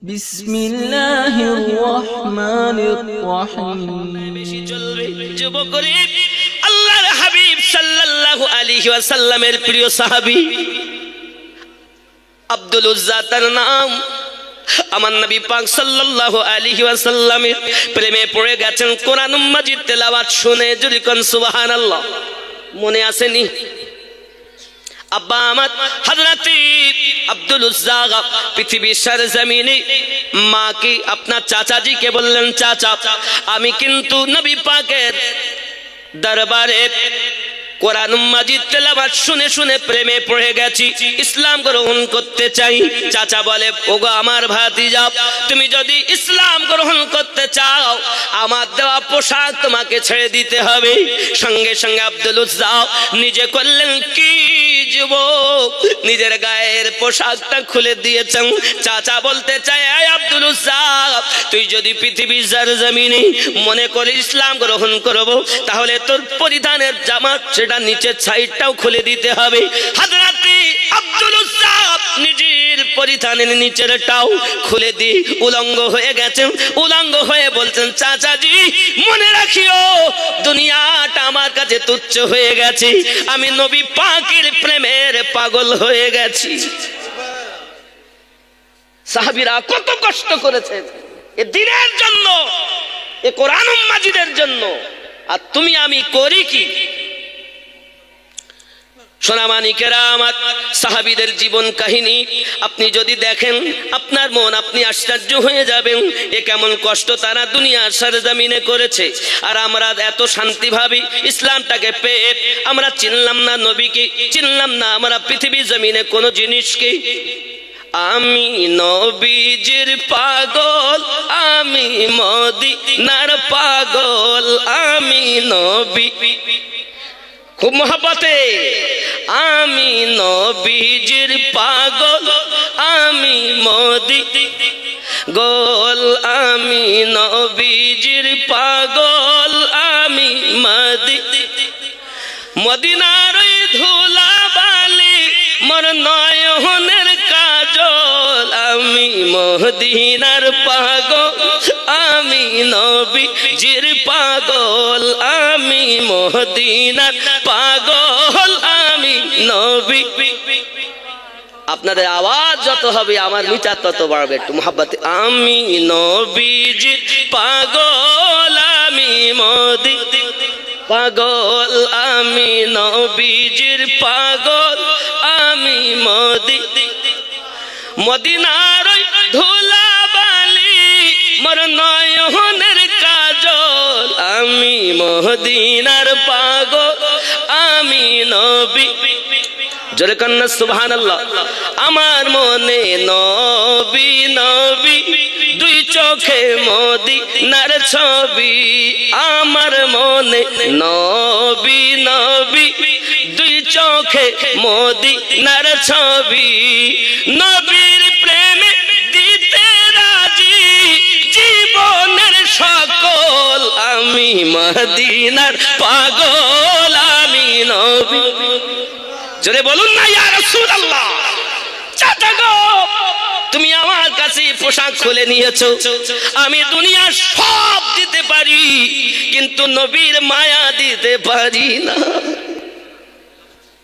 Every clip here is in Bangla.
বিসমিল্লাহির রহমানির রহিম। বেশি চলবে যুবকরে আল্লাহর হাবিব সাল্লাল্লাহু আলাইহি ওয়াসাল্লামের প্রিয় সাহাবী আব্দুল উজ্জা তার নাম। আমার নবী পাক সাল্লাল্লাহু আলাইহি ওয়াসাল্লামের প্রেমে পড়ে গেছেন। কোরআন মাজিদ তেলাওয়াত শুনে যদি কোন সুবহানাল্লাহ মনে আসেনি? আব্বা আমার হযরতে আব্দুল উজ্জা পৃথিবীর সরজমিনে মা কি আপনার চাচাজিকে বললেন, চাচা আমি কিন্তু নবী পাকের দরবারে কোরআন মাজিদ তেলাওয়াত শুনে শুনে প্রেমে পড়ে গেছি, ইসলাম গ্রহণ করতে চাই। চাচা বলে, ওগো আমার ভাতিজা, তুমি যদি ইসলাম গ্রহণ করতে চাও আমার দেওয়া পোশাক তোমাকে ছেড়ে দিতে হবে। সঙ্গে সঙ্গে আব্দুল উজ্জা নিজে করলেন কি, যুবক নিজের গায়ের পোশাকটা খুলে দিয়েছেন। চাচা বলতে চায়, এই আব্দুল উজ্জা, তুই যদি পৃথিবীর জমিনে মনে করে ইসলাম গ্রহণ করব তাহলে তোর পরিধানের জামা সেটা নিচের সাইডটাও খুলে দিতে হবে। হযরতে আব্দুল উজ্জা নিজের পরিধানের নিচেরটাও খুলে দিয়ে উলঙ্গ হয়ে গেছেন। উলঙ্গ হয়ে বলছেন, চাচাজি মনে রাখিও দুনিয়াটা আমার কাছে তুচ্ছ হয়ে গেছে, আমি নবী পাকের প্রেমের পাগল হয়ে গেছি। সাহাবীরা কত কষ্ট করেছেন এ দ্বীনের জন্য, এ কোরআন মাজিদের জন্য, আর তুমি আমি করি কি? সোনামানিকেরা আমার, সাহাবীদের জীবন কাহিনী আপনি যদি দেখেন আপনার মন আপনি আশ্চর্য হয়ে যাবেন। এ কেমন কষ্ট তারা দুনিয়ার সরজমিনে করেছে, আর আমরা এত শান্তি ভাবি ইসলামটাকে পেয়ে আমরা চিনলাম না নবীকে, চিনলাম না আমরা পৃথিবীর জমিনে কোনো জিনিসকে। আমি নবীজির পাগল, আমি মদিনার পাগল, আমি নবী খুব মহব্বতে, আমি নবীজির পাগল, আমি গোল, আমি নবীজির পাগল, আমি মদিনার ধুলা বালি মোর নয়নের কাজল, আমি মদিনার পাগল, আমি নবীজির পাগল, আমি মদিনার পাগল, আমি নবী। আপনাদের আওয়াজ যত হবে আমার মিটার তত বাড়বে, একটু মহব্বতে। আমি নবীজির পাগল, আমি পাগল, আমি নবীজির পাগল, আমি মদিনার ধুলা বালি মোর নয়নের কাজল, আমি মদিনার পাগল, আমি নবী। জোরে কন্না সুবহানাল্লাহ। আমার মনে নবী নবী দুই চোখে মদিনার ছবি, আমার মনে নবী নবী দুই চোখে মদিনার ছবি, নবীর প্রেমে দিতে রাজি জীবনের সকল, আমি মদিনার পাগল, আমি নবী। জোরে বলুন না ইয়া রাসূলুল্লাহ। চাচা গো, তুমি আমার কাছে পোশাক খুলে নিয়েছো, আমি দুনিয়ার সব দিতে পারি কিন্তু নবীর মায়া দিতে পারি না।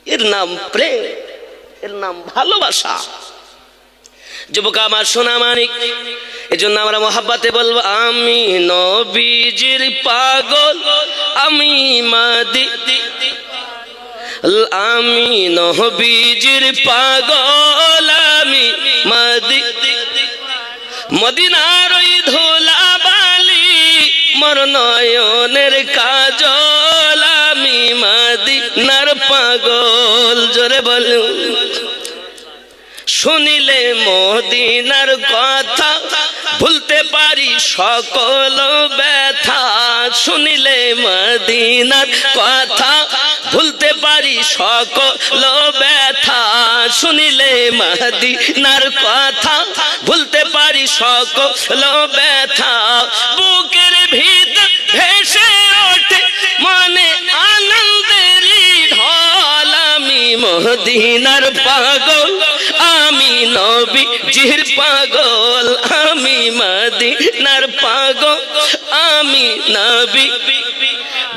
এর নাম প্রেম, এর নাম ভালোবাসা। যুবক আমার সোনা মানিক, এজন্য আমরা মহব্বতে বলবো, আমি নবীজির পাগল, আমি আমি নবীজির পাগল, আমি মদিনার ওই ধুলা বালি মোর নয়নের কাজল, আমি মদিনার পাগল। জোরে বলুন। শুনিলে মদিনার কথা ভুলতে পারি সকল ব্যথা, শুনিলে মদিনার কথা ভুলতে পারি সকল ব্যথা, শুনিলে মদিনার কথা ভুলতে পারি সকল ব্যথা, বুকের ভিতর ভেসে ওঠে মনে আনন্দেরই ঢল, আমি মদিনার পাগল, আমি নবীজির পাগল, মদিনার পাগল আমি নবী।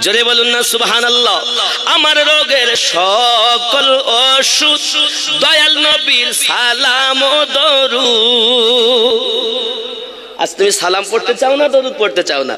জোরে বলুন না সুবহানাল্লাহ। আমার রোগের সকল ওষুধ দয়াল নবীর সালাম ও দরুদ। আজ তুমি সালাম পড়তে চাও না দরুদ পড়তে চাও না?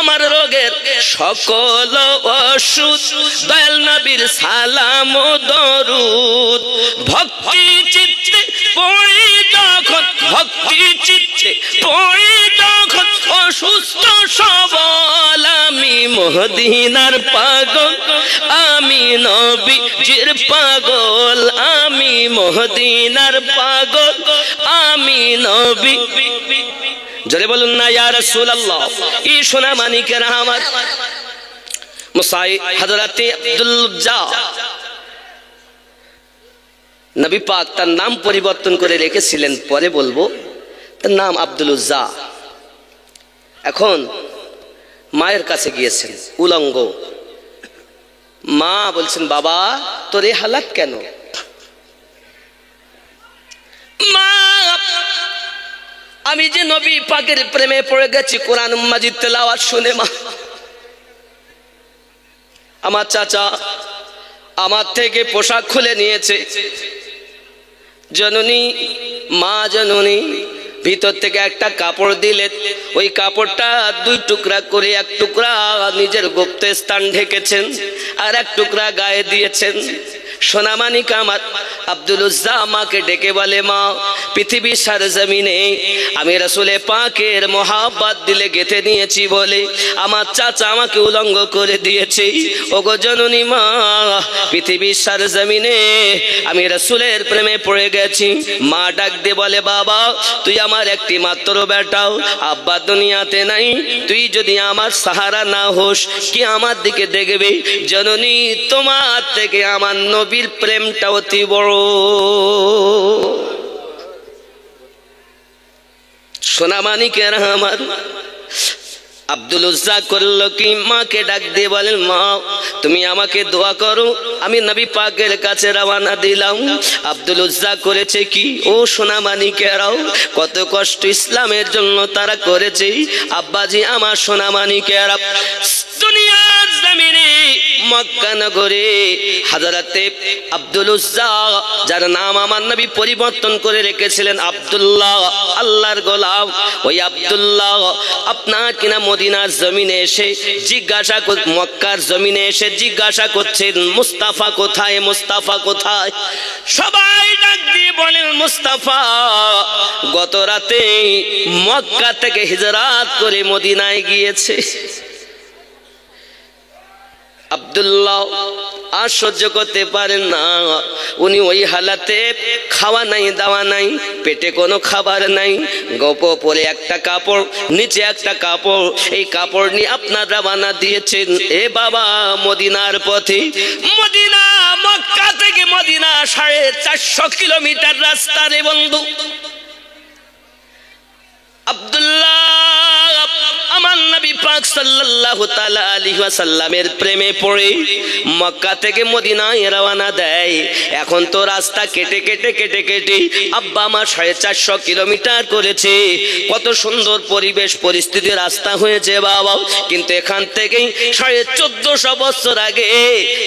আমার রোগের সকল ওষুধ দয়াল নবীর সালাম ও দরুদ। ভক্তি চিত্তে পড়ি যখন, ভক্তি চিত্তে পড়ি যখন অসুস্থ সবল আমি মদিনার পাগল আমি নবীজির পাগল আমি মদিনার পাগল আমি নবী। জোরে বলুন না ইয়া রাসূলুল্লাহ। এই সোনা মানিকের আমার মুসাই হযরতে আব্দুল্লাহ নবী পাক তার নাম পরিবর্তন করে রেখেছিলেন, পরে বলবো। তার নাম আব্দুল্লাহ। এখন মায়ের কাছে গিয়েছেন উলঙ্গ। মা বলছেন বাবা তোর এই হালাত কেন? মা আমি যে নবী পাকের প্রেমে পড়ে গেছি, কোরআন মাজিদ তেলাওয়াত শুনে মা। আমার চাচা আমার থেকে পোশাক খুলে নিয়েছে। জননী মা জননী ভিতর থেকে একটা কাপড় দিলেন, ওই কাপড়টা দুই টুকরা করে এক টুকরা নিজের গুপ্ত স্থান ঢেকেছেন আর এক টুকরা গায়ে দিয়েছেন। সোনামানিক আমার আব্দুল্লাহ মাকে ডেকে বলে মা পৃথিবীর সরজমিনে আমি রাসূলে পাকের মহাব্বত দিলে গেঁথে নিয়েছি বলে আমার চাচা আমাকে উলঙ্গ করে দিয়েছে। ওগো জননী মা পৃথিবীর সরজমিনে আমি রাসূলের প্রেমে পড়ে গেছি। মা ডাক দিয়ে বলে বাবা তুই আমার একটি মাত্র বেটাও, আব্বা দুনিয়াতে নাই, তুই যদি আমার সাহারা না হোস কি আমার দিকে দেখবে? জননী তোমার থেকে আমার নবীর প্রেমটা অতি বড়। সোনামানিকের আমার আব্দুল্লাহ করলো কি মাকে ডাক দিয়ে বলেন মা তুমি আমাকে দোয়া করো, আমি নবী পাকের কাছে রওনা দিলাম। আব্দুল্লাহ করেছে কি ও সোনামানিকেরাও কত কষ্ট ইসলামের জন্য তারা করেছে। আব্বাজি আমার সোনামানিকেরা দুনিয়ার জমিনে মক্কা নগরে হযরতে আব্দুল্লাহ যার নাম আমার নবী পরিবর্তন করে রেখেছিলেন আব্দুল্লাহ আল্লাহর গোলাম, ওই আব্দুল্লাহ আপনার কিনা মদিনার জমিনে এসে জিজ্ঞাসা মক্কার জমিনে এসে জিজ্ঞাসা করছেন মুস্তাফা কোথায়, মুস্তাফা কোথায়? সবাই ডাক দিয়ে বলেন মুস্তাফা গত রাতে মক্কা থেকে হিজরত করে মদিনায় গিয়েছে। আব্দুল্লাহ আর সহ্য করতে পারেন না, উনি ওই হালাতে খাওয়া নাই দাওয়া নাই, পেটে কোনো খাবার নাই, গপ পরে একটা কাপড় নিচে একটা কাপড়, এই কাপড় নিয়ে আপনার রওনা দিয়েছেন এ বাবা মদিনার পথে। মদিনা মক্কা থেকে মদিনা 450 কিলোমিটার রাস্তা রে বন্ধু। আব্দুল্লাহ আমার নবী পাক সাল্লাল্লাহু তাআলা আলাইহি ওয়াসাল্লামের প্রেমে পড়ে মক্কা থেকে মদিনায় রওনা দেয়। এখন তো রাস্তা কেটে কেটে কেটে কেটে আব্বা আমার 450 কিলোমিটার করেছে। কত সুন্দর পরিবেশ পরিস্থিতি রাস্তা হয়েছে বাবা, কিন্তু এখান থেকেই 1450 বছর আগে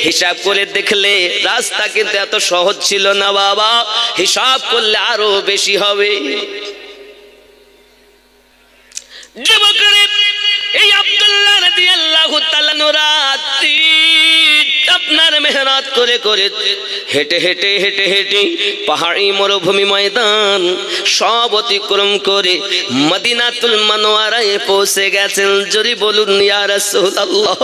হিসাব করে দেখলে রাস্তা কিন্তু এত সহজ ছিল না বাবা, হিসাব করলে আরো বেশি হবে। এই আব্দুল্লাহ রাদিয়াল্লাহু তাআলা রাতে আপনার মেহনত করে করে হেঁটে হেঁটে হেঁটে হেঁটে পাহাড়ি মরুভূমি ময়দান সব অতিক্রম করে মদিনাতুল মুনাওয়ারায় পৌঁছে গেছেন। যদি বলুন ইয়া রাসূলুল্লাহ।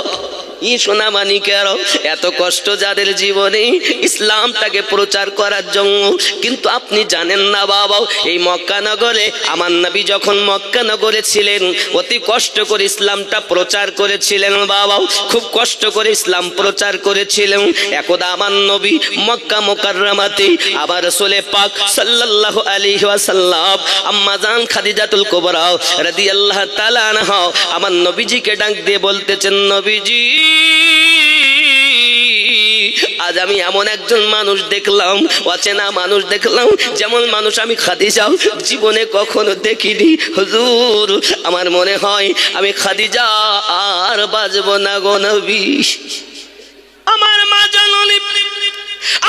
ই সোনামানিকের এত কষ্ট যাদের জীবনে ইসলামটাকে প্রচার করার জন্য, কিন্তু আপনি জানেন না বাবা এই মক্কা নগরে আমার নবী যখন মক্কা নগরে ছিলেন অতি কষ্ট করে ইসলামটা প্রচার করেছিলেন বাবা, খুব কষ্ট করে ইসলাম প্রচার করেছিলেন। একদা আমার নবী মক্কা মুকাররমাতে আবার রাসূলে পাক সাল্লাল্লাহু আলাইহি ওয়াসাল্লাম আম্মা জান খাদিজাতুল কুবরা রাদিয়াল্লাহু তাআলা আনহা আমার নবীজিকে ডাক দিয়ে বলতেছেন নবীজি আজ আমি এমন একজন মানুষ দেখলাম, অচেনা মানুষ দেখলাম, যেমন মানুষ আমি খাদিজা জীবনে কখনো দেখিনি। হুজুর আমার মনে হয় আমি খাদিজা আর বাজবো না গো নবী। আমার মা জননী,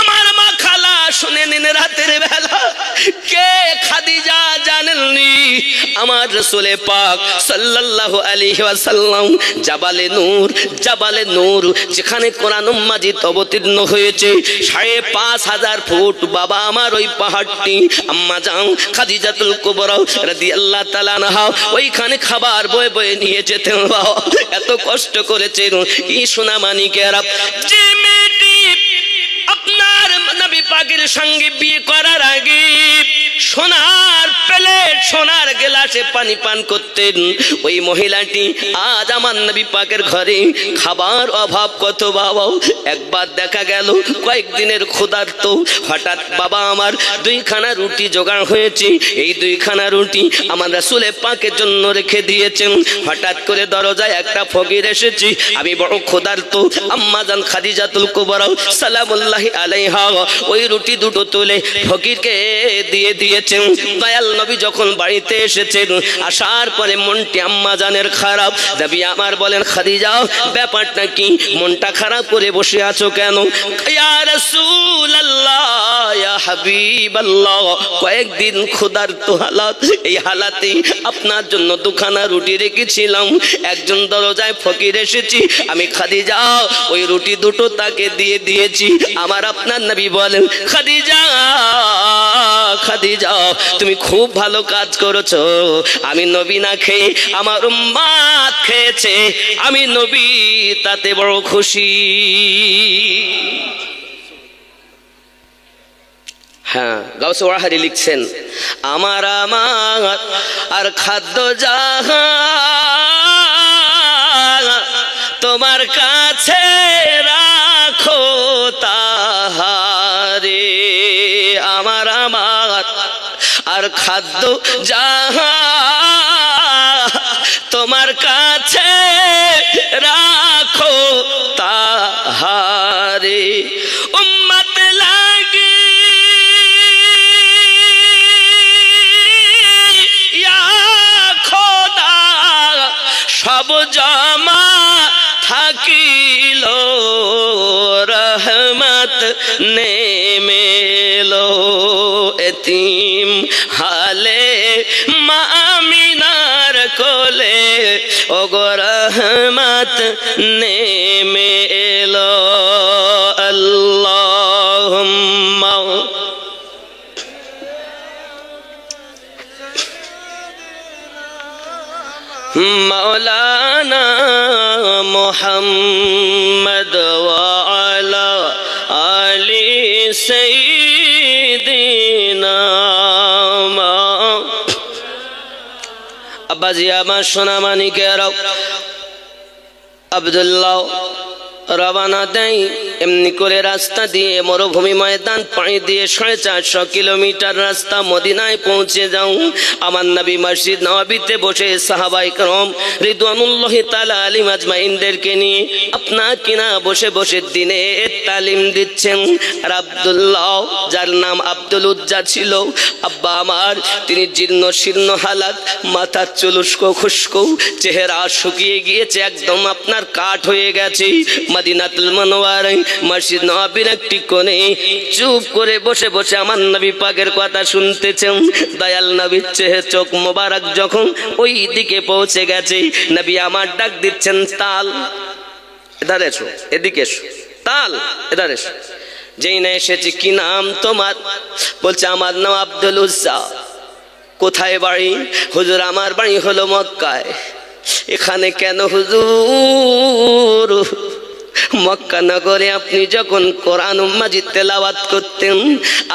আমার মা খালা, শুনে নিন রাতের বেলা কে খাদিজা জানেননি? আমার রাসূল পাক সাল্লাল্লাহু আলাইহি ওয়াসাল্লাম জাবালে নূর, জাবালে নূর যেখানে কোরআন মাজিদ অবতীর্ণ হয়েছে ৫৫০০ ফুট বাবা আমার ওই পাহাড়টি আম্মা জান খাদিজাতুল কুবরা রাদিয়াল্লাহু তাআলা আনহা ওইখানে খাবার বয়ে বয়ে নিয়ে যেতেন। এত কষ্ট করেছেন কি সোনা মানিকেরা। যে মেয়েটি আপনার নবী পাকের সঙ্গে বিয়ে করার আগে সোনার প্লেট সোনার গ্লাসে পানি পান করতেন, ওই মহিলাটি আজ আমার নবী পাকের ঘরে খাবার অভাব কত বাবা। একবার দেখা গেল কয়েকদিনের ক্ষুধার্ত, হঠাৎ বাবা আমার 2খানা রুটি জোগাড় হয়েছে, এই 2খানা রুটি আমার রাসূল পাকের জন্য রেখে দিয়েছেন। হঠাৎ করে দরজায় একটা ফকির এসেছে, আমি বড় ক্ষুধার্ত। আম্মা জান খাদিজাতুল কুবরা সালামুল্লাহি আলাইহা ওই রুটি দুটো তুলে ফকিরকে দিয়ে দিয়েছেন। দয়াল নবী যখন বাড়িতে এসেছেন, আসার পরে মনটি আম্মা জানের খারাপ। নবী আমার বলেন, খাদিজা ব্যাপারটা কি, মনটা খারাপ করে বসে আছো কেন? ইয়া রাসূলুল্লাহ, ইয়া হাবিবাল্লাহ, কয়েকদিন ক্ষুধার্ত হালাত, এই হালাতে আপনার জন্য 2খানা রুটি রেখেছিলাম। একজন দরজায় ফকির এসেছি, আমি খাদিজা ওই রুটি দুটো তাকে দিয়ে দিয়েছি। আমার আপনার নবী বলেন, খাদিজা খাদিজা তুমি খুব ভালো কাজ করেছো। আমি নবী না খেয়ে আমার উম্মত খেয়েছে, আমি নবী তাতে বড় খুশি। হ্যাঁ, গাউসে ওয়াহারি লিখছেন, আমার আমার আর খাদ্য যাহা তোমার কাছে রাখো তাহারে, আমার আমার আর খাদ্য যাহা তোমার কাছে রাখো তাহারে, উম্মত লাগি ইয়া খোদা সব জমা থাকিল, রহমত নেমেলো এতিম হালে মা আমিনার কোলে, ওগো রহমত নেমেলো। আল্লাহুম্মা মাওলানা মুহাম্মদ ওয়া আলা আলি সাইয়্যিদিনা। আব্বাজি আমার সোনা মানিকেরা, আব্দুল্লাহ রওনা দেয় এমনি করে রাস্তা দিয়ে মরুভূমি ময়দান পাড়ি দিয়ে 450 কিলোমিটার রাস্তা মদিনায় পৌঁছে যাও। আমার নবী মসজিদ নববীতে বসে সাহাবায়ে কেরাম রিদওয়ানুল্লাহি তাআলা আলাইহিম আজমাইনদেরকে নিয়ে আপনা কিনা বসে বসে দ্বীনের তালিম দিচ্ছেন। আর আব্দুল্লাহ, যার নাম আব্দুল উজ্জা ছিল, আব্বা আমার, তিনি জীর্ণ শীর্ণ হালাত, মাথার চুল উস্কো খুস্কো, চেহারা শুকিয়ে গিয়েছে, একদম আপনার কাঠ হয়ে গেছে। মদিনাতুল মুনাওয়ারায় মসজিদ নববীর একটি কোণে চুপ করে বসে বসে আমার নবী পাকের কথা শুনতেছেন। দয়াল নবীর চোখ মোবারক যখন ওই দিকে পৌঁছে গেছে, নবী আমার ডাক দিচ্ছেন, তাল এধারে এসো, এদিকে এসো, তাল এধারে এসো। যেই না এসেছি, কি নাম তোমার? বলছে, আমার নাম আব্দুল উজ্জা। কোথায় বাড়ি? হুজুর আমার বাড়ি হলো মক্কায়। এখানে কেন হুজুর? মক্কা নগরে আপনি যখন কোরআন মাজিদ তেলাওয়াত করতেন,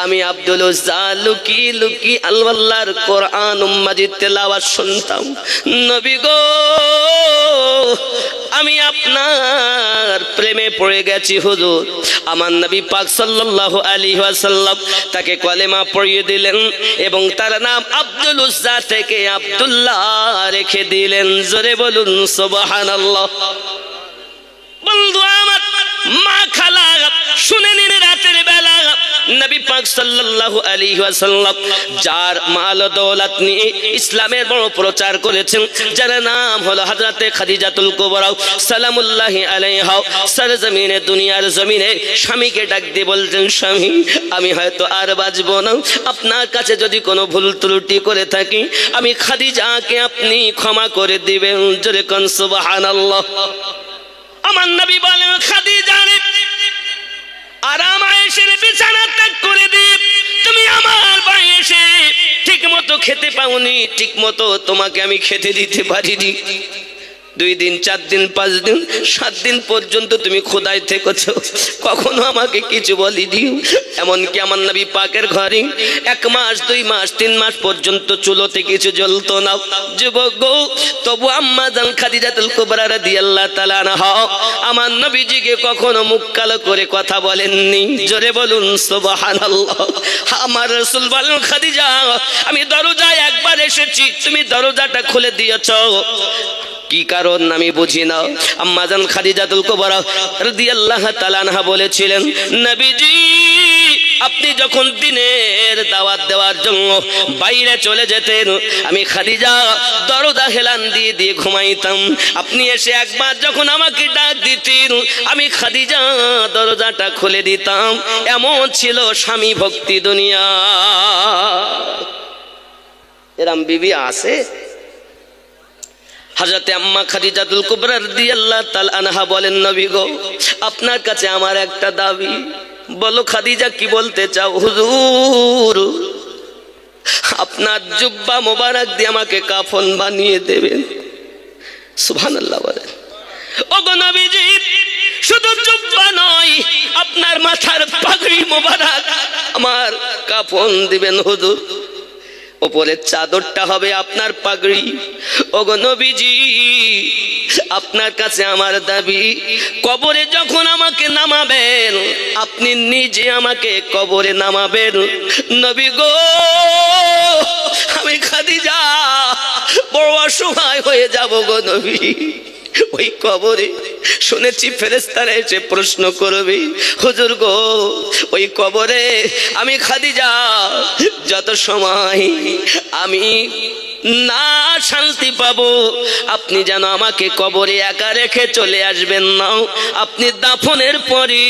আমি আব্দুল উজ্জা লুকি লুকি আল্লাহর কোরআন মাজিদ তেলাওয়াত শুনতাম। নবী গো, আমি আপনার প্রেমে পড়ে গেছি হুজুর। আমার নবী পাক সাল্লাল্লাহু আলাইহি ওয়াসাল্লাম তাকে কলেমা পড়িয়ে দিলেন এবং তার নাম আব্দুল উজ্জা থেকে আব্দুল্লাহ রেখে দিলেন। জোরে বলুন সুবহানাল্লাহ। বন্ধু আমার, মা খালা শুনে নিন রাতের বেলা নবী পাক সাল্লাল্লাহু আলাইহি ওয়াসাল্লাম যার মাল দৌলত নিয়ে ইসলামের বড় প্রচার করেছেন, যার নাম হলো হযরতে খাদিজাতুল কুবরা সালামুল্লাহি আলাইহা, সরজমিনে দুনিয়ার জমিনে স্বামীকে ডাক দিয়ে বলছেন, স্বামী আমি হয়তো আর বাঁচব না, আপনার কাছে যদি কোনো ভুল ত্রুটি করে থাকি আমি খাদিজাকে আপনি ক্ষমা করে দিবেন। জোরে কোন সুবহানাল্লাহ। আমার নবী বলেন, খাদিজা রে আরাম আয়েশের বিছানা ত্যাগ করে দিই, তুমি আমার বাড়ি এসে ঠিক মতো খেতে পাওনি, ঠিক মতো তোমাকে আমি খেতে দিতে পারিনি। 2 দিন 4 দিন 5 দিন 7 দিন পর্যন্ত তুমি খোদায় থেকেছো, কখনো আমাকে কিছু বলিনি। এমনকি আমার নবী পাকের ঘরে 1 মাস 2 মাস 3 মাস পর্যন্ত চুলোতে কিছু জ্বলতো না। যুবক গো, তবু আম্মা জান খাদিজাতুল কুবরা রাদিয়াল্লাহু তাআলা আনহা আমার নবীজিকে কখনো মুখ কালো করে কথা বলেননি। জোরে বলুন সুবহানাল্লাহ। আমার রাসূল বলেন, খাদিজা আমি দরজায় একবার এসেছি, তুমি দরজাটা খুলে দিয়েছো, কি কারণ আমি বুঝি না। আম্মা জান খাদিজাতুল কুবরা রাদিয়াল্লাহু তাআলা আনহা বলেছিলেন, নবীজি আপনি যখন দিনের দাওয়াত দেওয়ার জন্য বাইরে চলে যেতেন, আমি খাদিজা দরজা হেলান দিয়ে দিয়ে ঘুমাইতাম, আপনি এসে একবার যখন আমাকে ডাক দিতেন আমি খাদিজা দরজাটা খুলে দিতাম। এমন ছিল স্বামী ভক্তি দুনিয়া। এরম বিবি আছে? হযরতে আম্মা খাদিজাতুল কুবরা রাদিয়াল্লাহু তাআলা আনহা বলেন, নবী গো আপনার কাছে আমার একটা দাবি। বলো খাদিজা, কি বলতে চাও? হুজুর আপনার জুব্বা মোবারক দিয়ে আমাকে কাফন বানিয়ে দেবেন। সুবহানাল্লাহ বলেন। ওগো নবীজি শুধু জুব্বা নয়, আপনার মাথার পাগড়ি মোবারক আমার কাফন দিবেন হুজুর, ওপরের চাদরটা হবে আপনার পাগড়ি। ওগো নবীজি আপনার কাছে আমার দাবি, কবরে যখন আমাকে নামাবেন আপনি নিজে আমাকে কবরে নামাবেন। নবী গো আমি খাদিজা বড় অসহায় হয়ে যাব গো নবী। ওই কবরে শুনেছি ফেরেশতারা এসে প্রশ্ন করবে, হুজুর গো ওই কবরে আমি খাদিজা যত সময় আমি না শান্তি পাবো, আপনি যেন আমাকে কবরে একা রেখে চলে আসবেন না, আপনি দাফনের পরে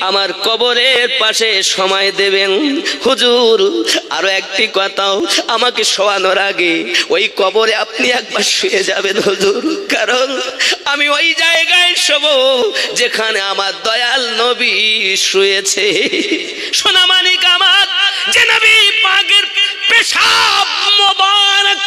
আমার কবরের পাশে সময় দেবেন। হুজুর আরো একটি কথাও, আমাকে শোয়ানোর আগে ওই কবরে আপনি একবার শুয়ে যাবেন হুজুর, কারণ আমি ওই জায়গায় শোবো যেখানে আমার দয়াল নবী শুয়েছে। সোনামানিক আমার, যে নবী পাকের পেশাব মোবারক,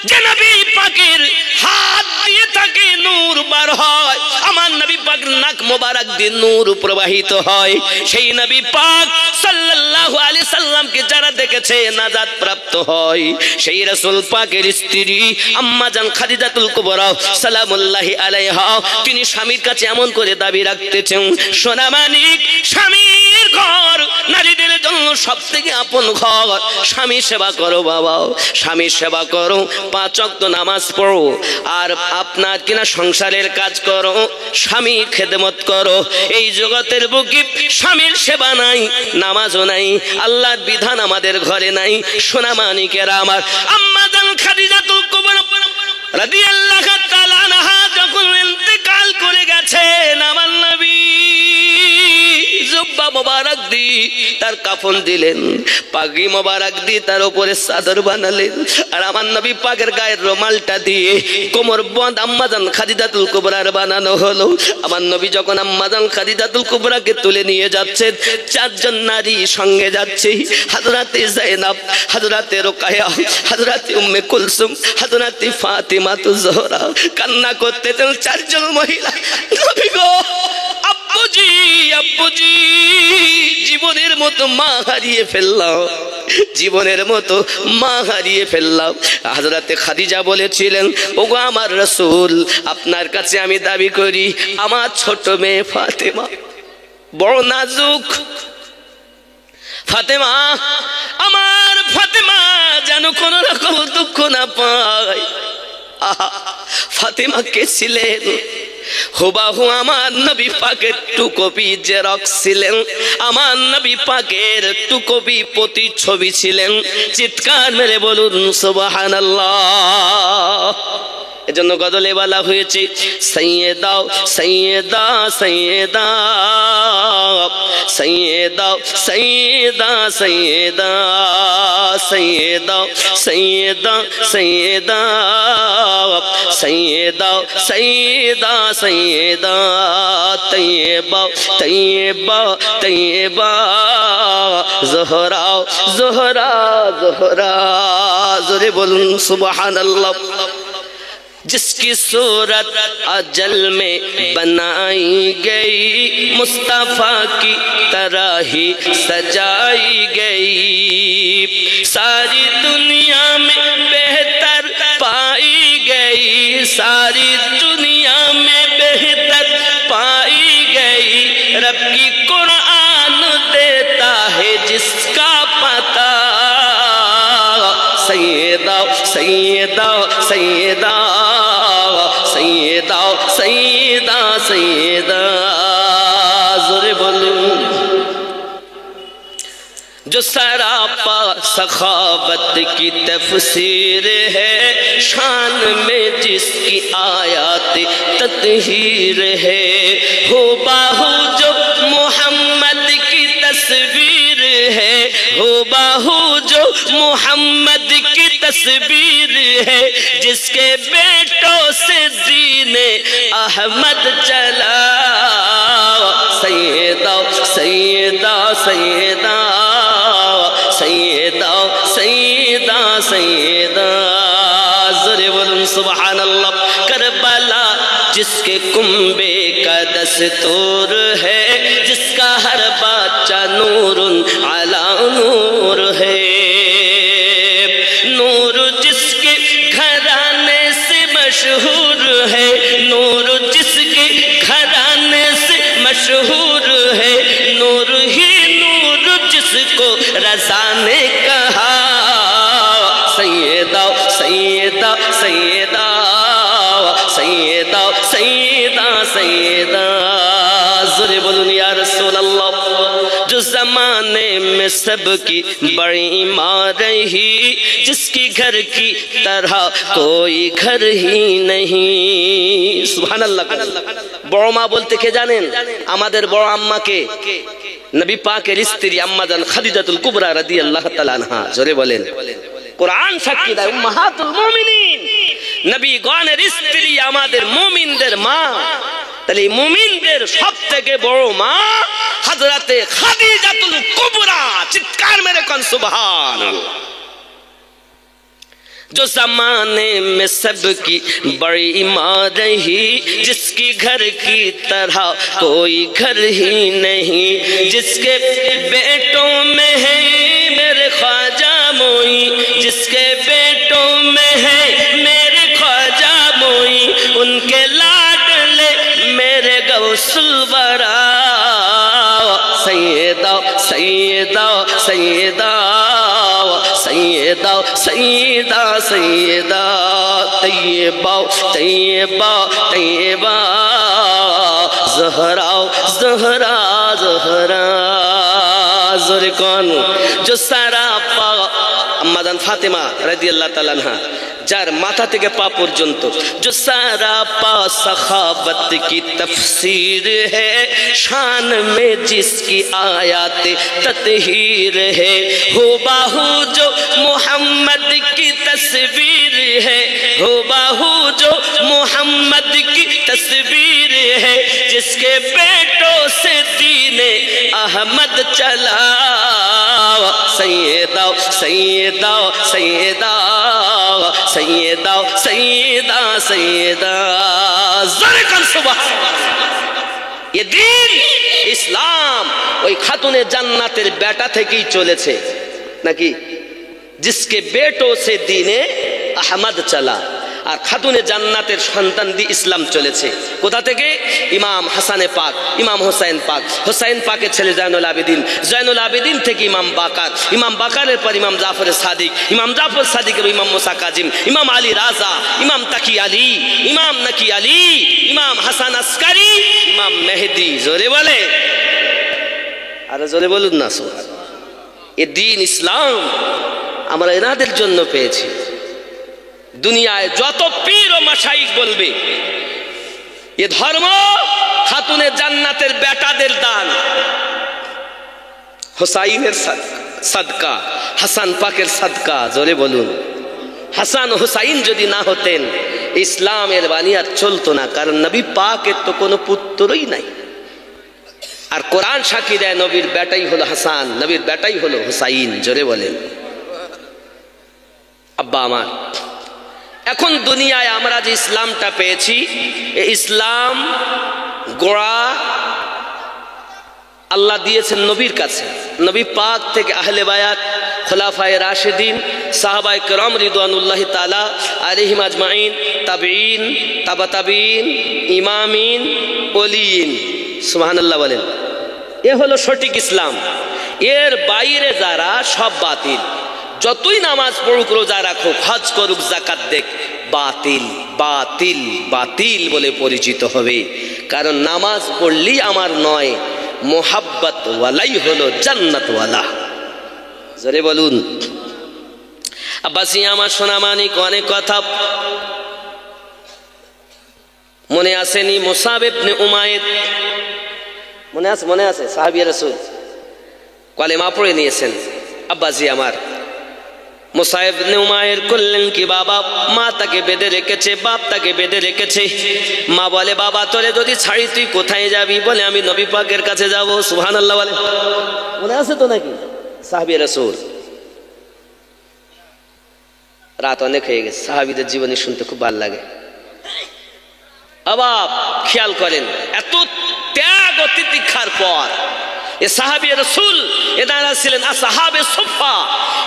যে নবী পাকের হাত দিয়ে তাকে নূর বার হয়, আমার নবী পাকের নাক মোবারক দিয়ে নূর প্রবাহিত হয়, সেই নবী পাক সাল্লাল্লাহু আলাইহি সাল্লামকে যারা দেখেছে নাজাত প্রাপ্ত হয়। সেই রাসূল পাকের স্ত্রী আম্মা জান খাদিজাতুল কুবরা সালামুল্লাহি আলাইহা, তিনি স্বামীর কাছে এমন করে দাবি রাখতেছেন, সোনামানিক স্বামীর ঘর নারীদের জন্য সবথেকে আপন ঘর। স্বামী সেবা করো বাবা, স্বামী সেবা করো, 5 ওয়াক্ত নামাজ পড়ো, আর আপনার কিনা সংসারের কাজ করো, স্বামীর খেদমত করো। এই জগতের বুকে স্বামীর সেবা নাই, নামাজও নাই, আল্লাহর বিধান আমাদের ঘরে নাই। সোনামানিকেরা আমার, আম্মা জান খাদিজাতুল কুবরা রাদিয়াল্লাহু তাআলা আনহা যখন ইন্তেকাল করে গেছেন, আমার নবী জুব্বা মোবারক দি তার কাফন দিলেন, পাগড়ি মোবারক দিয়ে তার উপরে চাদর বানালেন, আর আমার নবী পাকের গায়ের রুমালটা দিয়ে কোমর বন্ধ আম্মা জান খাদিজাতুল কুবরার বানানো হলো। আমার নবী যখন আম্মা জান খাদিজাতুল কুবরাকে তুলে নিয়ে যাচ্ছেন, 4 জন নারী সঙ্গে যাচ্ছে, হযরতে যায়েনব, হযরতে রুকায়া, হযরতে উম্মে কুলসুম, হযরতে ফাতিমাতুজ জোহরা কান্না করতেছেন। 4 জন মহিলা, নবী গো আব্বুজি আব্বুজি, জীবনের মতো মা হারিয়ে ফেললাম, জীবনের মতো মা হারিয়ে ফেললাম। হযরতে খাদিজা বলেছিলেন, ওগো আমার রাসূল আপনার কাছে আমি দাবি করি, আমার ছোট মেয়ে ফাতেমা বড় নাজুক, ফাতেমা আমার ফাতেমা যেন কোনো রকম দুঃখ না পায়। ফাতেমা কে ছিলেন? হুবাহু আমার নবী পাকের টু কপি জেরক্স ছিলেন, আমার নবী পাকের টু কপি প্রতিচ্ছবি ছিলেন। চিৎকার মেরে বলুন সুবহানাল্লাহ। এজন্য গজলে বলা হয়েছে সাইয়েদা সাইয়েদা সাইয়েদা সাইয়েদা সাইয়েদা সাইয়েদা সাইয়েদা সাইয়েদা সাইয়েদা সাইয়েদা সাইয়েদা সাইয়েদা তৈয়বা তৈয়বা তৈয়বা জোহরা জোহরা জোহরা। জোরে বলুন সুবহানাল্লাহ। जिसकी सूरत अजल में बनाई गई, मुस्तफा की तरह ही सजाई गई, सारी दुनिया में बेहतर पाई गई, सारी दुनिया में बेहतर पाई गई। रब की कुरान देता है जिसका पता, सैयदा सैयदा सैयदा सैयदा सैयदा सैयदा। जोरे बोलूं। जो सरापा सखावत की तफसीर है, शान में जिसकी आयात तत्हीर है, हो बाहु जो मोहम्मद की तस्वीर है, हो बाहु जो मोहम्मद की तस्वीर है, जिसके बेटों से दीने अहमद चला, सैयदा सैयदा सैयदा सैयदा सैयदा सैयदा। ज़ोरे बोलूं सुबहानल्लाह। करबला जिसके कुंबे का दस्तूर है, जिसका हर बच्चा नूरुन अला नूर है, नूर जिसके घराने से मशहूर है, नूर जिसके घराने से मशहूर है, नूर ही नूर जिसको रज़ा ने कहा, सैयदा सैयदा सैयदा सैयदा सैयदा सैयदा। ज़ोरे बोलूं या रसूल अल्लाह। जो ज़माने में सबकी बड़ी माँ रही, जिसकी घर की तरह कोई घर ही नहीं, सुभान अल्लाह। बड़ो माँ बोलते के जानेन? आमादेर बड़ो अम्मा के नबी पाकेर स्त्री अम्माजान खादिजातुल कुबरा रादियाल्लाहु ताआला आनहा। जोरे बोलेन। कुरान साक्षी देয় উম্মাহাতুল মুমিনিন, নবীগণের স্ত্রী আমাদের মুমিনদের মা। তাহলে মুমিনদের সবথেকে বড় মা হযরতে খাদিজাতুল কুবরা। চিৎকার মেরে কোন সুবহানাল্লাহ। जो ज़माने में सबकी बड़ी माँ रही, जिसकी घर की तरह कोई घर ही नहीं, जिसके बेटों में है मेरे ख्वाजा मोई, जिसके बेटों में है मेरे ख्वाजा मोई, उनके लाडले मेरे गौसुल वरा, सैयदा सैयदा सैयदा सैयदा सैयदा सैयदा तैयबा तैयबा तैयबा ज़हरा ज़हरा ज़हरा। ज़ोरे कौन? जो सरापा अम्माजान फातिमा रादियाल्लाहु ताआला अन्हा, जार माथा থেকে পা পর্যন্ত जो सरापा सखावत की तफसीर है, शान में जिसकी आयात तत्हीर है, हो बाहु जो मोहम्मद की तस्वीर है, हो बाहु जो मोहम्मद की तस्वीर है, जिसके बेटों से दीने अहमद चला, सैयदा सैयदा सैयदा सैयदा सैयदा सैयदा। ज़ोरे कर सुबहान। ये दीन इस्लाम ওই খাতুনে জান্নাতের বেটা থেকেই চলেছে নাকি? जिसके बेटों से दीने अहमद चला। আর খাতুনে জান্নাতের সন্তান দিয়ে ইসলাম চলেছে কোথা থেকে? ইমাম হাসানে পাক, ইমাম হোসেন পাক, হোসেন পাকের ছেলে জয়নুল আবেদিন, জয়নুল আবেদিন থেকে ইমাম বাকার, ইমাম বাকারের পর ইমাম জাফর সাদিক, ইমাম জাফর সাদিকের ইমাম মুসা কাজিম, ইমাম আলী রাজা, ইমাম তাকি আলী, ইমাম নাকি আলী, ইমাম হাসান আসকারি, ইমাম মেহেদি। জোরে বলে, আর জোরে বলুন না সুবহানাল্লাহ। এ দ্বীন ইসলাম আমরা এনাদের জন্য পেয়েছি। দুনিয়ায় যত পীর ও মাশাইখ বলবে এ ধর্ম খাতুনে জান্নাতের বেটাদের দান, হোসাইনের সাদকা, হাসান পাকের সাদকা। জোরে বলুন, হাসান হোসাইন যদি না হতেন ইসলামের বাণী আর চলতো না, কারণ নবী পাকের তো কোনো পুত্রই নাই। আর কোরআন সাক্ষী দেয় নবীর বেটাই হলো হাসান, নবীর বেটাই হলো হোসাইন। জোরে বলেন। আব্বা আমার, এখন দুনিয়ায় আমরা যে ইসলামটা পেয়েছি, এই ইসলাম গোড়া আল্লাহ দিয়েছেন নবীর কাছে। নবী পাক থেকে আহলে বায়াত, খোলাফায়ে রাশেদিন, সাহাবায়ে কেরাম রিদওয়ানুল্লাহি তাআলা আলাইহিম আজমাইন, তাবেঈন, তাবা তাবেঈন, ইমামিন, ওলিয়িন। সুবহানাল্লাহ বলেন। এ হলো সঠিক ইসলাম। এর বাইরে যারা সব বাতিল। যতই নামাজ পড়ুক, রোজা রাখুক, হজ করুক, যাকাত দেখ, বাতিল বাতিল বাতিল বলে পরিচিত হবে। কারণ নামাজ পড়লেই আমার নয়, মোহাব্বত ওয়ালাই হলো জান্নাতওয়ালা। জোরে বলুন। আব্বাসি আমার সোনা মানিক, অনেক কথা মনে আসেনি? মুসাব ইবনে উমাইর মনে আছে? মনে আছে? সাহাবী রাসূল কালেমা পড়ে নিয়েছেন। আব্বাসি আমার মুসাব ইবনে উমাইর করলেন কি, বাবা মা তাকে বেঁধে রেখেছে, বাপ তাকে বেঁধে রেখেছে। মা বলে, বাবা তোরে যদি ছাড়ি তুই কোথায় যাবি? বলে, আমি নবী পাকের কাছে যাব। সুবহানাল্লাহ বলে। মনে আছে তো নাকি? সাহাবী রাসূল। রাত অনেক হয়ে গেছে, সাহাবীদের জীবনী শুনতে খুব ভালো লাগে। আবার খেয়াল করেন, এত ত্যাগ ও তিতিক্ষার পর এ সাহাবী রাসূল এনারা ছিলেন আসহাবে সুফফা।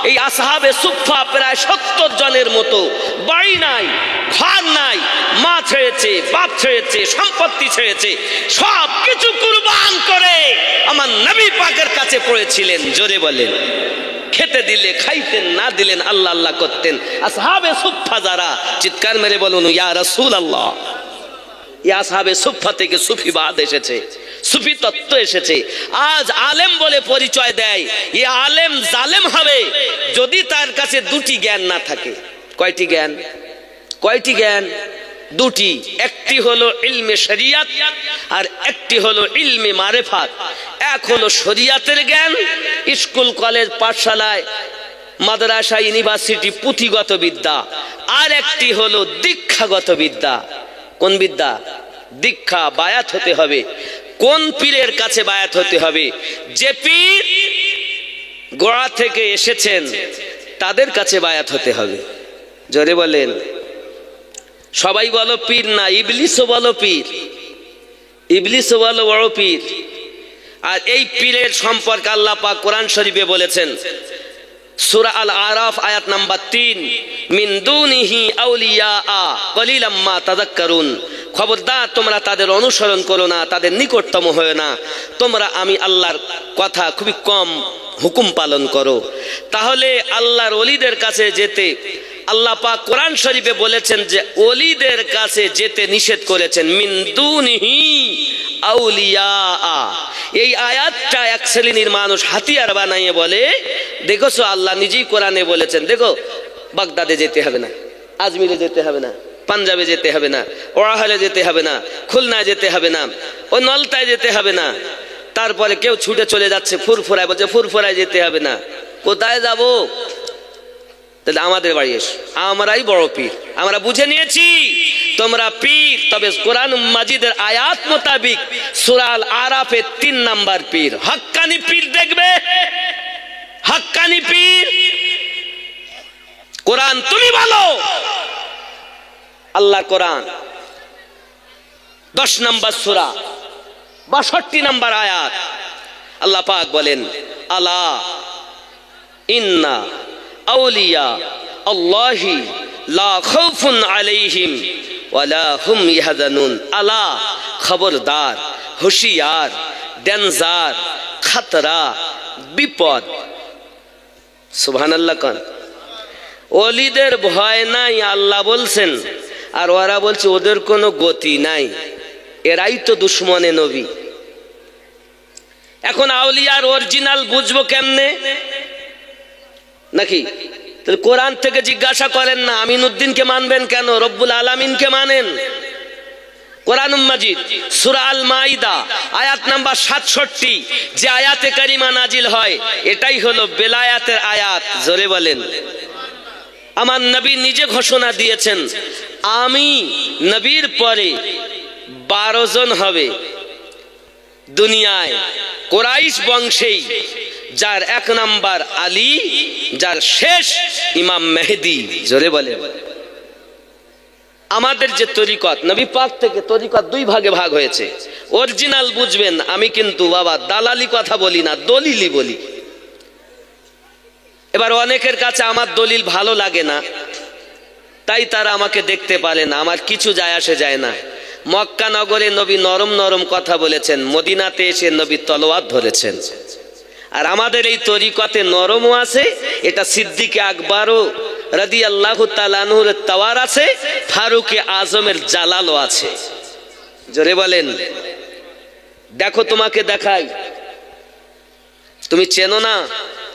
এই আসহাবে সুফফা প্রায় 70 জনের মতো, বাড়ি নাই, ঘর নাই, মা ছেড়েছে, বাপ ছেড়েছে, সম্পত্তি ছেড়েছে, সব কিছু কুরবান করে আমার নবী পাকের কাছে পড়েছিলেন। জোরে বলেন। খেতে দিলে খাইতেন, না দিলেন আল্লাহ আল্লাহ করতেন। আসহাবে সুফফা যারা, চিৎকার মেরে বলুন ইয়া রাসূলুল্লাহ। এই আসহাবে সুফফা থেকে সুফিবাদ এসেছে, সুফি তত্ত্ব এসেছে। আজ আলেম বলে পরিচয় দেয়, এ আলেম জালেম হবে যদি তার কাছে দুটি জ্ঞান না থাকে। কয়টি জ্ঞান? কয়টি জ্ঞান? দুটি। একটি হলো ইলমে শরিয়াত, আর একটি হলো ইলমে মারিফাত। এক হলো শরিয়াতের জ্ঞান, স্কুল কলেজ পাঠশালায় মাদ্রাসা ইউনিভার্সিটি পুঁথিগত বিদ্যা। আর একটি হলো দীক্ষাগত বিদ্যা। কোন বিদ্যা? দীক্ষা। বায়াত হতে হবে। কোন পীরের কাছে বায়াত হতে হবে? যে পীর গোড়া থেকে এসেছেন তাদের কাছে বায়াত হতে হবে। জোরে বলেন। সবাই বলো পীর না, ইবলিসও বলো পীর, ইবলিসও বলো বড় পীর। আর এই পীরের সম্পর্কে আল্লাহ পাক কোরআন শরীফে বলেছেন, সূরা আল আরাফ আয়াত নাম্বার 3, মিন দুনিহি আউলিয়া কলিলাম মা তাযাক্কারুন। খবরদার তোমরা তাদের অনুসরণ করো না, তাদের নিকটতম হয় না। তোমরা আমি আল্লাহর কথা খুবই কম হুকুম পালন করো। তাহলে আল্লাহর ওলিদের কাছে যেতে আল্লাহ পাক কোরআন শরীফে বলেছেন যে ওলিদের কাছে যেতে নিষেধ করেছেন। মিন দুনিহি আউলিয়া। এই আয়াতটা এক শ্রেণীর মানুষ হাতিয়ার বানাইয়ে বলে, দেখোছো আল্লাহ নিজেই কোরআনে বলেছেন, দেখো বাগদাদে যেতে হবে না, আজমিরে যেতে হবে না, পাঞ্জাবে যেতে হবে না, ওয়াহালে যেতে হবে না, খুলনায় যেতে হবে না, ও নলতায় যেতে হবে না। তারপরে কেউ ছুটে চলে যাচ্ছে ফুরফুরায়, বলছে ফুরফুরায় যেতে হবে না। কোথায় যাব? তাহলে আমাদের বাড়ি এসো, আমরাই বড় পীর। আমরা বুঝে নিয়েছি তোমরা পীর, তবে কোরআন মাজিদের আয়াত মোতাবিক সূরা আল আরাফে 3 নাম্বার পীর। হক্কানি পীর দেখবে, হক্কানি পীর। কোরআন তুমি বলো, আল্লাহ কোরআন 10 নম্বর সূরা 62 নম্বর আয়াত আল্লাহ পাক বলেন, আলা ইন্না আউলিয়া আল্লাহি লা খাউফুন আলাইহিম ওয়ালা হুম ইয়াহজানুন। আলা, খবরদার, হুঁশিয়ার, ডেঞ্জার, খতরা, বিপদ। সুবহানাল্লাহ। কোন ওলিদের ভয় নাই আল্লাহ বলছেন, আর ওরা বলছে ওদের কোনো গতি নাই। এরাই তো দুশ্মনে নবী। এখন আউলিয়ার অরিজিনাল বুঝবো কেমনে? নাকি কোরআন থেকে জিজ্ঞাসা করেন না আমিনউদ্দিনকে মানবেন কেন, রব্বুল আলামিনকে মানেন। কোরআন মাজিদ সূরা আল মাইদা আয়াত নাম্বার 67 যে আয়াতে কারিমা নাজিল হয় এটাই হলো বেলায়াতের আয়াত। জোরে বলেন। আমার নবী নিজে ঘোষণা দিয়েছেন আমি নবীর পরে 12 জন হবে দুনিয়ায় কুরাইশ বংশেই, যার 1 নাম্বার আলী, যার শেষ ইমাম মেহেদী। জোরে বলেন। আমাদের যে তরিকত নবী পাক থেকে তরিকত 2 ভাগে ভাগ হয়েছে। অরিজিনাল বুঝবেন, আমি কিন্তু বাবা দালালি কথা বলি না, দলিলই বলি। এবার অনেকের কাছে আমার দলিল ভালো লাগে না, তাই তারা আমাকে দেখতে পারে না, আমার কিছু যায় আসে যায় না। মক্কা নগরে নবী নরম নরম কথা বলেছেন, মদিনাতে এসে নবী তলোয়ার ধরেছেন। আর আমাদের এই তরিকতে নরমও আছে, এটা সিদ্দিকে আকবরও রাদিয়াল্লাহু তাআলা আনহুর তাওয়ার আছে, ফারুকে আজমের জালালও আছে। জোরে বলেন। দেখো তোমাকে দেখাই, তুমি চেনো না,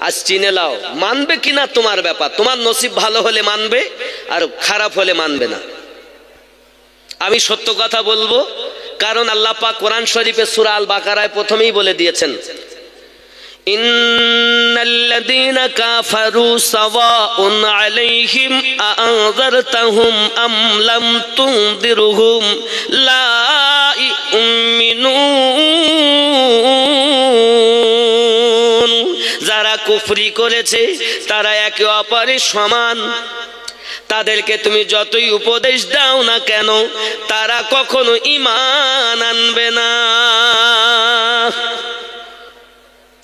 আজ চিনে লাও। মানবে কিনা তোমার ব্যাপার, তোমার নসিব ভালো হলে মানবে আর খারাপ হলে মানবে না। আমি সত্য কথা বলবো, কারণ আল্লাহ পাক কোরআন শরীফে সূরা আল বাকারায় প্রথমেই বলে দিয়েছেন ইন্নাল্লাযীনা কাফারু সাওয়াউন আলাইহিম আ'আযরতাহুম আম লাম তুনদিরহুম লা ইউমিনুন। যারা কুফরি করেছে তারা একে অপরের সমান, তাদেরকে তুমি যতই উপদেশ দাও না কেন তারা কখনো ঈমান আনবে না।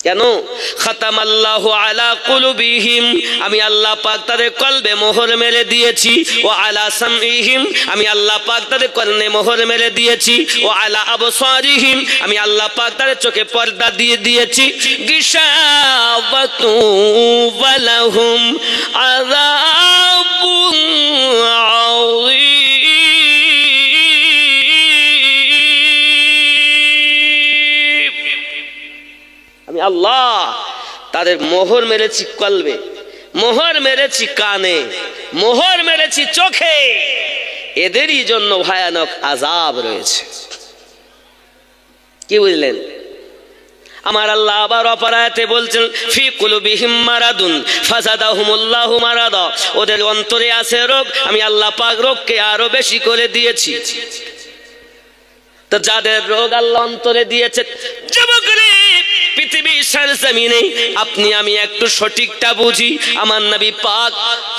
কেন? খাতামাল্লাহু আলা কুলুবিহিম, আমি আল্লাহ পাক তাদের কলবে মোহর মেরে দিয়েছি। ও আলা সামইহিম, আমি আল্লাহ পাক তাদের কর্ণে মোহর মেরে দিয়েছি। ও আলা আবসারিহিম, আমি আল্লাহ পাক তাদের চোখে পর্দা দিয়ে দিয়েছি। গিশাওয়াতু ওয়ালাহুম আযাবুন আযীম। আমি আল্লাহ তাদের মোহর মেরেছি কলবে, মোহর মেরেছি কানে, মোহর মেরেছি চোখে, এদেরই জন্য ভয়ানক আযাব রয়েছে। কি বুঝলেন? আমার আল্লাহ আবার অপর আয়াতে বলছেন ফি কুলুবিহিম মারাদুন ফাযাদাহুমুল্লাহু মারাদা, ওদের অন্তরে আছে রোগ, আমি আল্লাহ পাক রোগকে আরো বেশি করে দিয়েছি। তো যাদের রোগ আল্লাহ অন্তরে দিয়েছে, যুবকরে পৃথিবীর সরজমিনে আপনি আমি একটু সঠিকটা বুঝি। আমার নবী পাক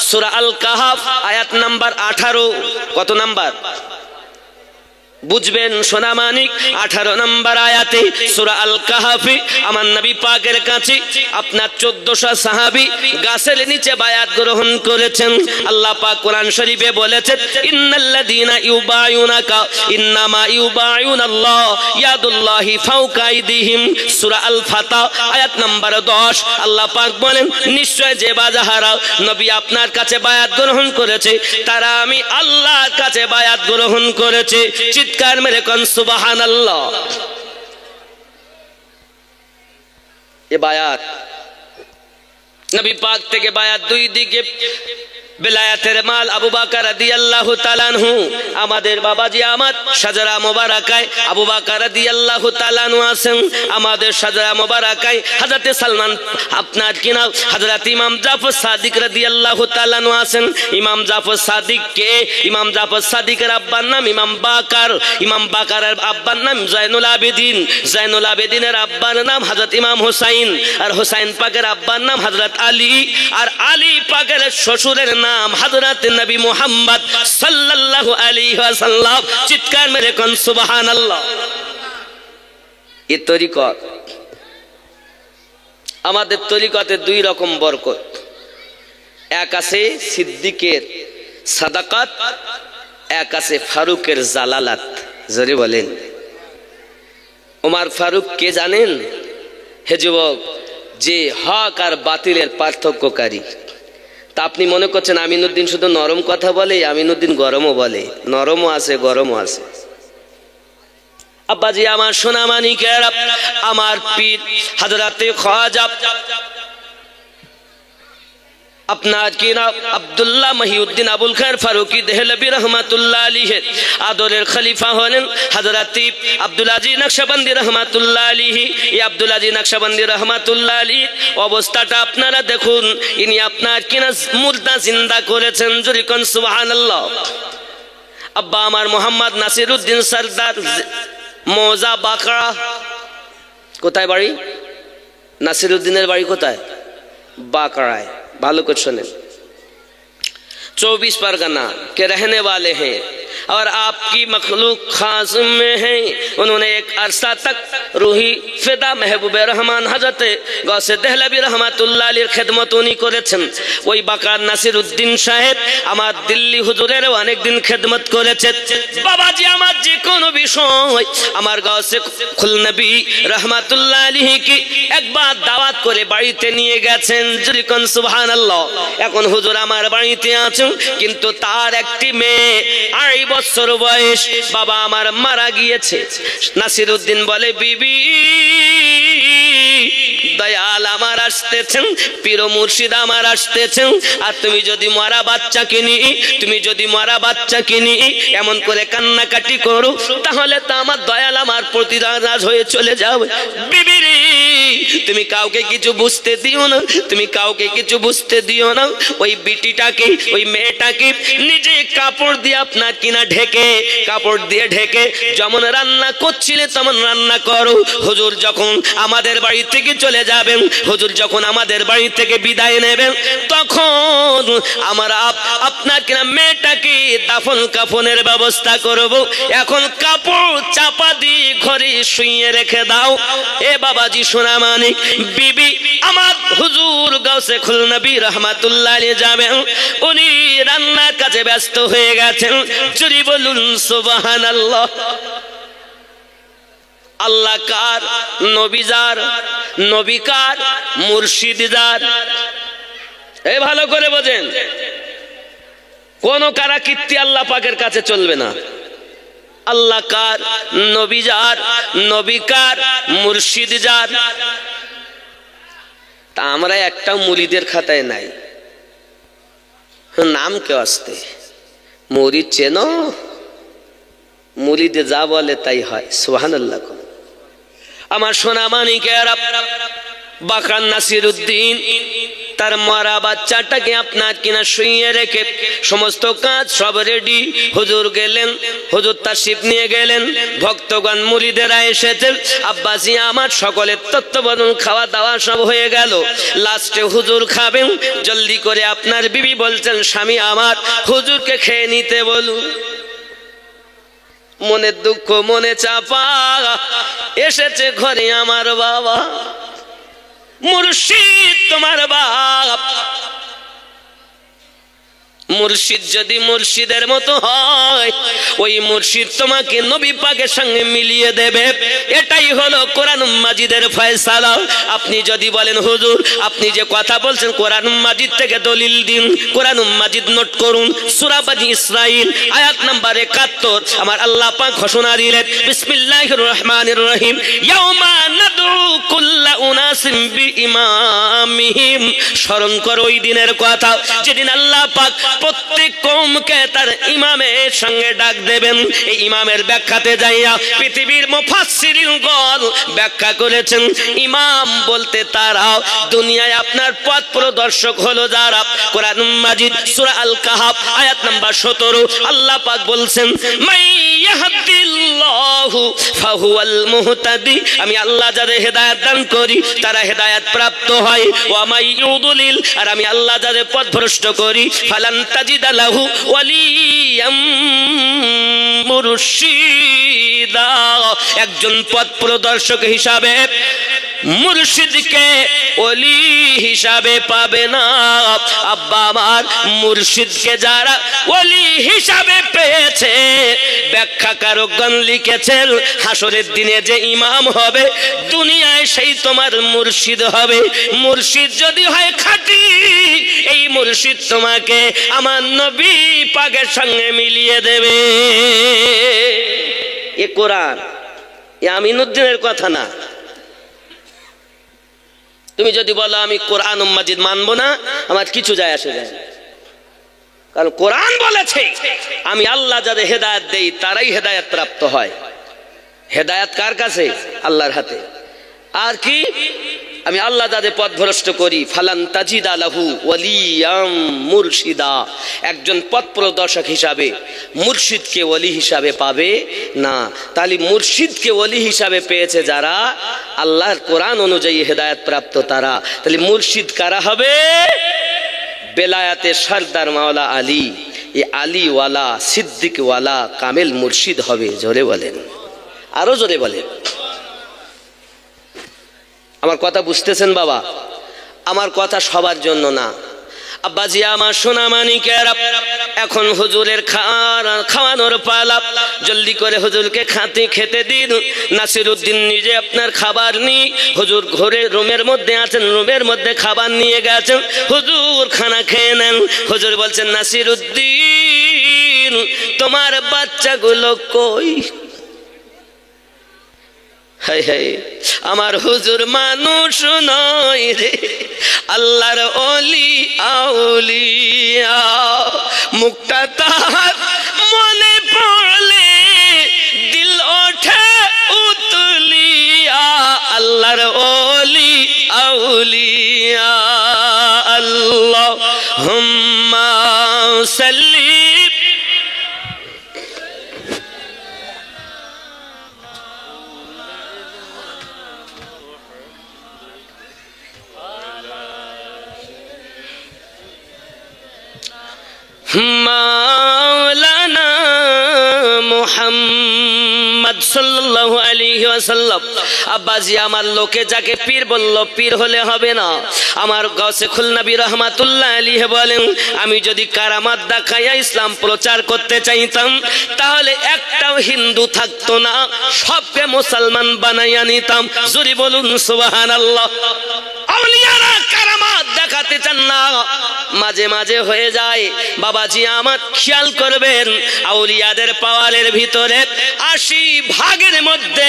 সূরা আল কাহাফ আয়াত নাম্বার 18, কত নাম্বার বুঝবেন সোনা মানিক? 18 নম্বর আয়াতে সূরা আল কাহাফে আমার নবী পাকের কাছে আপনার 1400 সাহাবী গাছের নিচে বায়াত গ্রহণ করেছেন। আল্লাহ পাক কোরআন শরীফে বলেছেন ইন্নাল্লাযীনা ইউবায়ুনাকা ইন্নামা ইউবায়ুনাল্লাহ ইয়াদুল্লাহি ফাওকা আইদিহিম, সূরা আল ফাতহ আয়াত নাম্বার 10। আল্লাহ পাক বলেন নিশ্চয় যে বাজাহারা নবী আপনার কাছে বায়াত গ্রহণ করেছে তারা আমি আল্লাহর কাছে বায়াত গ্রহণ করেছে। চিৎকার মেরে কোন সুবহানাল্লাহ। এ বায়াত নবী পাক থেকে বায়াত দুই দিকে। বেলায়াতের মাল আবু বকর রাদিয়াল্লাহু তাআলা আনহু, আমাদের বাবাজি আমার শাজরা মোবারকায় আবু বকর রাদিয়াল্লাহু তাআলা আনহু আছেন। আমাদের শাজরা মোবারকায় হযরত সালমান আপনার কিনা হযরত ইমাম জাফর সাদিক রাদিয়াল্লাহু তাআলা আনহু আছেন। ইমাম জাফর সাদিক কে? ইমাম জাফর সাদিকের আব্বার নাম ইমাম বাকার, ইমাম বাকারের আব্বার নাম জয়নুল আবেদিন, জয়নুল আবেদিনের আব্বার নাম হযরত ইমাম হুসাইন, আর হুসাইন পাকের আব্বার নাম হযরত আলী, আর আলী পাকের শ্বশুরের নাম হযরত নবী মুহাম্মদ সাল্লাল্লাহু আলাইহি ওয়াসাল্লাম। চিৎকার মেরে কোন সুবহানাল্লাহ। এই তরিকত, আমাদের তরিকতে দুই রকম বরকত। এক আছে সিদ্দিকের সাদাকাত, এক আছে ফারুকের জালালাত। জোরে বলেন। ওমর ফারুক কে জানেন? হে যুবক, যে হক আর বাতিলের পার্থক্যকারী। তা আপনি মনে করছেন আমিনউদ্দিন শুধু নরম কথা বলে? আমিনউদ্দিন গরমও বলে, নরমও আছে গরমও আছে। আব্বাজি আমার সোনা মানিকেরা, আমার পীর হযরতে খ্বাজা আপনার কি নাম আব্দুল্লাহ মহিউদ্দিন আবুল খায়ের ফারুকি দেহলভী রহমাতুল্লাহ আলাইহির আদরের খলিফা হলেন হযরত আব্দুল আজিজ নকশবন্দি রহমাতুল্লাহ আলাইহি। এই আব্দুল আজিজ নকশবন্দি রহমাতুল্লাহ আলাইহির অবস্থাটা আপনারা দেখুন, ইনি আপনার কিনা মুর্দা জিন্দা করেছেন, জোরে কোন সুবহানাল্লাহ। আব্বা আমার মোহাম্মদ নাসিরউদ্দিন সরদার মোজা বাকড়া, কোথায় বাড়ি? নাসিরউদ্দিনের বাড়ি কোথায়? बाकड़ाए। भालो कुछ सुने। 24 परगना के रहने वाले हैं और आपकी मखलूक खास में है। उन्होंने एक अरसा तक रूही फिदा महबूब रहमान हजरत गौसे देहलवी रहमतुल्लाह अलैहिর খিদমত উনি করেছেন। ওই বাকার নাসিরউদ্দিন সাহেব আমার দিল্লি হুজুরের অনেক দিন খিদমত করেছেন। বাবাজি আমার যে কোনো বিষয় আমার গৌসে কুল নবী रहमतुल्लाह अलैहि কি একবার দাওয়াত করে বাড়িতে নিয়ে গেছেন, জোরে কোন সুবহানাল্লাহ। এখন হুজুর আমার বাড়িতে আছেন, কিন্তু তার একটি মেয়ে 8 বছর বয়স, বাবা আমার মারা গিয়েছে। নাসিরউদ্দিন বলে, বিবি দয়াল আমার আসতেছেন, পীর মুর্শিদ আমার আসতেছেন, আর তুমি যদি মরা বাচ্চাকে নিয়ে এমন করে কান্নাকাটি করো, তাহলে তো আমার দয়াল আমার প্রতি নারাজ হয়ে চলে যাবে। বিবি রে, তুমি কাউকে কিছু বুঝতে দিও না, ওই বিটিটাকে, ওই মেয়েটাকে নিজে কাপড় দিয়ে আপনার কিনা কাপড় দিয়ে ঢেকে যেমন রান্না করছিলে তেমন রান্না করো। হুজুর যখন আমাদের বাড়ি থেকে চলে যাবেন, হুজুর যখন আমাদের বাড়ি থেকে বিদায় নেবেন, তখন আমরা আপনার কিনা মেয়েটাকে দাফন কাফনের ব্যবস্থা করব। এখন কাপড় চাপা দিয়ে ঘরে শুইয়ে রেখে দাও। এ বাবাজি সোনা মানিক, বিবি আমার হুজুর গাউসে কুল নবী रहमतुल्लाह अलैहि যাবেন, উনি রান্নার কাজে ব্যস্ত হয়ে গেছেন। জোরে বলুন সুবহানাল্লাহ। আল্লাহ কার, নবী যার, নবী কার, মুর্শিদ যার। এই ভালো করে বোঝেন, কোন কারাকীর্তি আল্লাহ পাকের কাছে চলবে না। আল্লাহ কার, নবী যার, নবী কার, মুর্শিদ যার। তা আমরা একটা মুরিদের খাতায় নাই, নাম কেউ আসতে মুরিদ চেনো, মুরিদে যা বলে তাই হয়। সুবহানাল্লাহ। আমার সোনা মানিকেরা, বাকার নাসিরউদ্দিন তার মরা বাচ্চাটাকে আপনার কিনা শুইয়ে রেখে সমস্ত কাজ সব রেডি। হুজুর গেলেন, হুজুর তাশরিফ নিয়ে গেলেন, ভক্তগণ মুরিদেরা এসেছেন। আব্বাসি আমার সকলের তত্ত্বাবধান খাওয়া দাওয়া সব হয়ে গেল। লাস্টে হুজুর খাবেন, জলদি করে আপনার বিবি বলছেন, স্বামী আমার হুজুরকে খেয়ে নিতে বলুন। মনের দুঃখ মনে চাপা এসেছে ঘরে আমার বাবা মুর্শিদ, তোমার বাপ। মুর্শিদ যদি মুর্শিদের মতো হয়, ওই মুর্শিদ তোমাকে নবী পাকের সঙ্গে মিলিয়ে দেবে। এটাই হলো কোরআন মাজিদের ফয়সালা। আপনি যদি বলেন হুজুর আপনি যে কথা বলছেন কোরআন মাজিদ থেকে দলিল দিন, কোরআন মাজিদ নোট করুন, সূরা বনী ইসরাইল আয়াত নাম্বার 71 আমার আল্লাহ পাক ঘোষণা দিলেন, বিসমিল্লাহির রহমানির রহিম, ইয়াউমা নাদউ কুল্লা উনাসিম বিইমামিহিম। স্মরণ করো ওই দিনের কথা, যেদিন আল্লাহ পাক প্রত্যেক কওমকে তার ইমামের সঙ্গে ডাক দেবেন। এই ইমামের ব্যাখ্যাতে যাইয়া পৃথিবীর মুফাসসিরিনগণ ব্যাখ্যা করেছেন, ইমাম বলতে তারা দুনিয়ায় আপনার পথ প্রদর্শক হলো যারা। কোরআন মাজিদ সূরা আল কাহাফ আয়াত নাম্বার 17 আল্লাহ পাক বলছেন, মাই ইয়াহদিল্লাহু ফাহুয়াল মুহতাদি। আমি আল্লাহ যাদের হেদায়েত দান করি তারা হেদায়েত প্রাপ্ত হয়। ওয়া মাই ইউদলিল, আর আমি আল্লাহ যাদের পথভ্রষ্ট করি ফালান তাজিদা লাহু ওয়ালিয়াম মুরশিদা। একজন পথ প্রদর্শক হিসাবে মুর্শিদকে ওলি হিসাবে পাবে না। আব্বা আমার মুর্শিদকে যারা ওলি হিসাবে পেয়েছে, ব্যাখ্যাকারকগণ লিখেছেন হাসরের দিনে যে ইমাম হবে দুনিয়ায় সেই তোমার মুর্শিদ হবে। মুর্শিদ যদি হয় খাঁটি, এই মুর্শিদ তোমাকে আমার নবী পাকের সঙ্গে মিলিয়ে দেবে। এ কোরআন এ আমিনুদ্দিনের কথা না। তুমি যদি বলো আমি কোরআন মাজিদ মানবো না, আমার কিছু যায় আসে যায়, কারণ কোরআন বলেছে আমি আল্লাহ যাদের হেদায়েত দেই তারাই হেদায়েত প্রাপ্ত হয়। হেদায়েত কার কাছে? আল্লাহর হাতে। আর কি? আমি আল্লাহ যাদের পথভ্রষ্ট করি, ফালান তাজিদা লাহু ওয়ালিয়াম মুরশিদা, একজন পথ প্রদর্শক হিসাবে মুর্শিদকে ওলি হিসাবে পাবে না। তাহলে মুর্শিদকে ওলি হিসাবে পেয়েছে যারা, আল্লাহর কোরআন অনুযায়ী হেদায়েত প্রাপ্ত তারা। তাহলে মুর্শিদ কারা হবে? বেলায়াতে সরদার মাওলা আলী, এই আলীওয়ালা সিদ্দিকওয়ালা কামেল মুর্শিদ হবে। জোরে বলেন, আরো জোরে বলেন। আমার কথা বুঝতেছেন বাবা? আমার কথা সবার জন্য না। আব্বাজি আমার সোনা মানিকেরা, এখন হুজুরের খাওয়ানোর পালা, জলদি করে হুজুরকে খেতে দিন। নাসিরউদ্দিন নিজে আপনার খাবার নিয়ে হুজুর ঘরে রুমের মধ্যে আছেন, রুমের মধ্যে খাবার নিয়ে গেছেন, হুজুর খানা খেয়ে নেন। হুজুর বলছেন নাসিরউদ্দিন তোমার বাচ্চাগুলো কই? হাই হাই, আমার হুজুর মানুষ নয় রে, আল্লাহর ওলি আউলিয়া। মুখটা তাহার মনে পড়লে দিল ওঠে উতলিয়া, আল্লাহর ওলি আউলিয়া। আল্লাহুম্মা সাল্লি মাওলানা মুহাম্মদ সাল্লাল্লাহু আলাইহি ওয়াসাল্লাম। আব্বাজি আমার লোকে যাকে পীর বলল, পীর হলে হবে না। আমার গাউসে খুল নবী রাহমাতুল্লাহ আলাইহি বলেন, আমি যদি কারামাত দেখাইয়া ইসলাম প্রচার করতে চাইতাম তাহলে একটাও হিন্দু থাকতো না, সবকে মুসলমান বানাইয়া নিতাম। জোরে বলুন সুবহানাল্লাহ। আউলিয়ারা কারামাত দেখাতে চান না, মাঝে মাঝে হয়ে যায়। বাবাজি আমার খেয়াল করবেন, আউলিয়াদের পাওয়ারের ভিতরে 80 ভাগের মধ্যে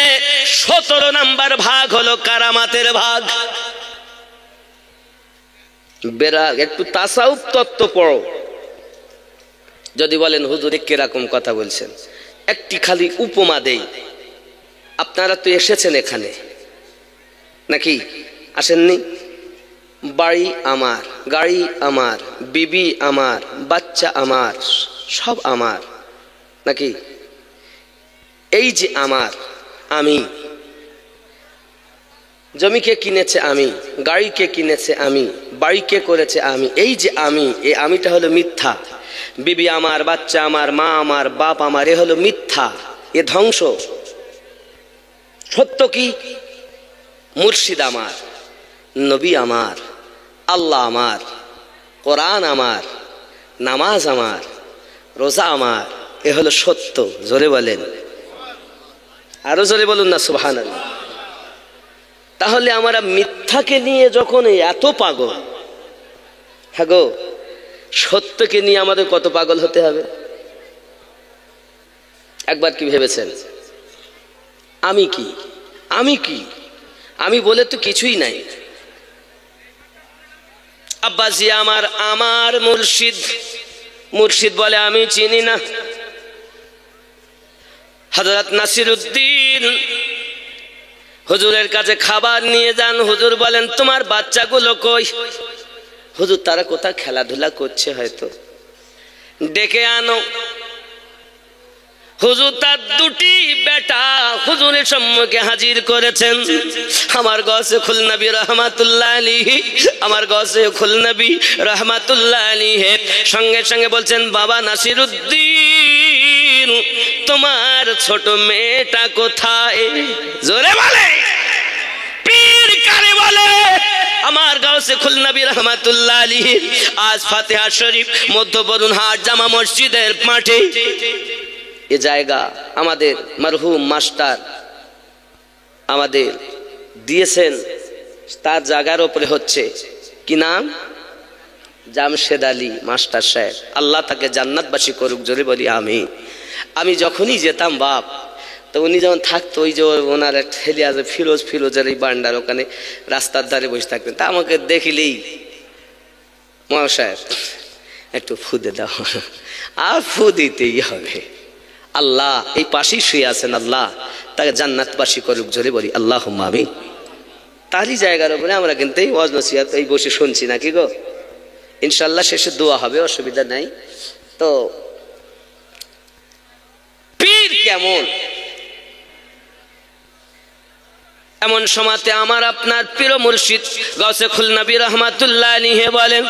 17 নাম্বার ভাগ হলো কারামাতের ভাগ। বেরা একটু তাসাউফ তত্ত্ব পড়ো। যদি বলেন হুজুর কিরকম কথা বলছেন, একটি খালি উপমা দেই। আপনারা তো এসেছেন এখানে নাকি আসেননি? বাড়ি আমার, গাড়ি আমার, বিবি আমার, বাচ্চা আমার, সব আমার নাকি? এই যে আমার, আমি, জমি কে কিনেছে আমি, গাড়ি কে কিনেছে আমি, বাড়ি কে করেছে আমি, এই যে আমি, এই আমিটা হলো মিথ্যা। বিবি আমার, বাচ্চা আমার, মা আমার, বাপ আমার, এ হলো মিথ্যা, এ ধ্বংস। সত্য কি? মুর্শিদ আমার, নবী আমার, আল্লাহ আমার, কোরআন আমার, নামাজ আমার, রোজা আমার, এ হলো সত্য। জোরে বলেন, আরো জোরে বলুন না সুবহানাল্লাহ। তাহলে আমরা মিথ্যাকে নিয়ে যখন এত পাগল, হ্যাঁ গো, সত্যকে নিয়ে আমাদের কত পাগল হতে হবে? একবার কি ভেবেছেন? আমি কি, আমি কি, আমি বলে তো কিছুই নাই। আব্বাজি আমার, আমার মুর্শিদ, মুর্শিদ বলে আমি চিনি না। হযরত নাসিরউদ্দিন হুজুরের কাছে খাবার নিয়ে যান। হুজুর বলেন তোমার বাচ্চাগুলো কই? হুজুর তারা কোথায় খেলাধুলা করছে, হয়তো ডেকে আনো। হুজুর তার দুটি বেটা হুজুরের সম্মুখে হাজির করেছেন। আমার গসে খুল নবী রহমাতুল্লাহ আলাইহি, আমার গসে খুল নবী রহমাতুল্লাহ আলাইহি সঙ্গে সঙ্গে বলছেন, বাবা নাসিরউদ্দিন তোমার ছোট মেয়েটা কোথায়? জোরে বলে, পীর কারে বলে? আমার গাউসে খুল নবী রহমাতুল্লাহ আলাইহি আজ ফাতিহা শরীফ মধ্য বরুণহাট জামা মসজিদের মাঠে, এ জায়গা আমাদের মরহুম মাস্টার আমাদের দিয়েছেন, তার জায়গার উপরে হচ্ছে কি নাম? জামশেদ আলী মাস্টার সাহেব, আল্লাহ তাকে জান্নাতবাসী করুক। জোরে বলি আমিন। আমি যখনই যেতাম বাপ, তো উনি যখন থাকতো ওই যে ওনার এক ছেলে আছে ফিরোজের এই বান্ডার ওখানে রাস্তার ধারে বসে থাকতেন, তা আমাকে দেখিলেই মহাশয় একটু ফু দে দাও, আর ফু দিতেই হবে। আল্লাহ এই পাশেই শুয়ে আছেন, আল্লাহ তাকে জান্নাতবাসী করুক, জোরে বলি আল্লাহুম্মা আমিন। তারই জায়গার উপরে আমরা কিন্তু এই ওয়াজ নসিহত এই বসে শুনছি নাকি গো, ইনশাল্লাহ শেষে দোয়া হবে, অসুবিধা নাই। তো পীর কেমন, এমন সময়তে আমার আপনার পীর মুর্শিদ গাউসে খুলনবী রহমাতুল্লাহ আলাইহি বলেন,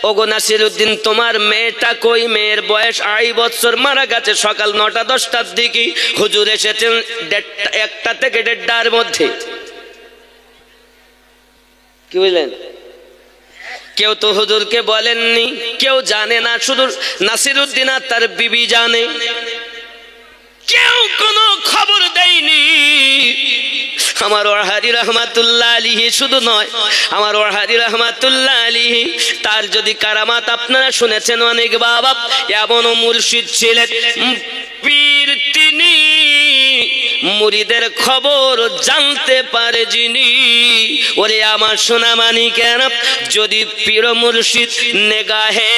ওগো নাসিরউদ্দিন তোমার মেয়েটা কই? মেয়ের বয়স 2.5 বছর, মারা গেছে সকাল 9টা-10টার দিকে। হুজুর এসেছেন 1টা থেকে 1:30টার মধ্যে। কি বললেন? কেউ তো হুজুরকে বলেননি, কেউ জানে না, শুধু নাসিরউদ্দিন আর তার বিবি জানে, কেউ কোনো খবর দেয়নি। আমার ওয়াহারি রহমাতুল্লাহ আলাইহি শুধু নয়, আমার ওয়াহারি রহমাতুল্লাহ আলাইহি তার যদি কারামাত আপনারা শুনেছেন অনেক, বাবা এমনও মুর্শিদ ছিলেন পীর, তিনি মুরিদের খবর জানতে পারে যিনি। ওরে আমার সোনা মানিকেরা, যদি পীর মুর্শিদ নেগাহে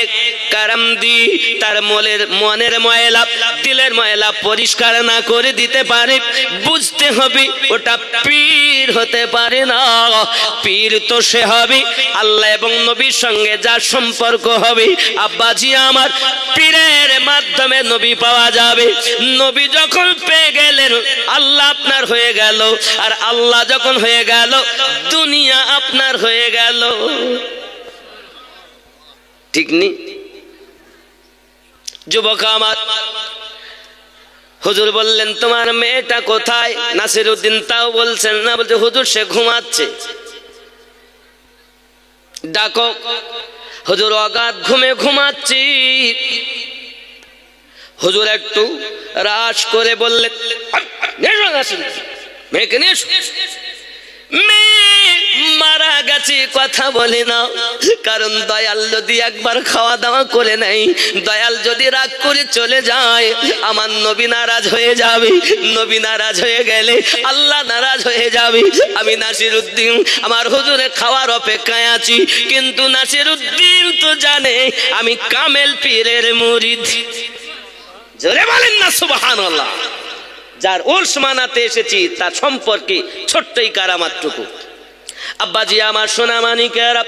কারাম দি তার মনের ময়লা, দিলের ময়লা পরিষ্কার না করে দিতে পারে, বুঝতে হবে ওটা পীর হতে পারে না। পীর তো সে হবে আল্লাহ এবং নবীর সঙ্গে যার সম্পর্ক হবে। আব্বাজি আমার, পীরের মাধ্যমে নবী পাওয়া যাবে। নবী যখন পেয়ে গেলেন আল্লাহ আপনার হয়ে গেল, আর আল্লাহ যখন হয়ে গেল দুনিয়া আপনার হয়ে গেল। ঠিক নি যুবক আমার? হুজুর বললেন তোমার মেয়েটা কোথায়? নাসিরউদ্দিন তাও বলছেন না, বলছে হুজুর সে ঘুমাচ্ছে। ডাকো। হুজুর অগাধ ঘুমে ঘুমাচ্ছি। হুজুর একটু রাশ করে বললেন মেয়েকে নিয়ে এসো। মেয়ে মারা গেছে কথা বলে না, কারণ দয়াল যদি একবার খাওয়া দাওয়া করে নাই, দয়াল যদি রাগ করে চলে যায় আমার নবী নারাজ হয়ে যাবে। নবী নারাজ হয়ে গেলে আল্লাহ নারাজ হয়ে যাবে। আমি নাসিরউদ্দিন আমার হুজুরে খাওয়ার অপেক্ষায় আছি, কিন্তু নাসিরউদ্দিন তো জানে আমি কামেল পীরের মুরিদ। জোরে বলেন না সুবহানাল্লাহ। যার উর্স মানাতে এসেছি তার সম্পর্কে ছোট্টই কারামাতটুকু। আব্বাজি আমার সোনা মানিকেরা,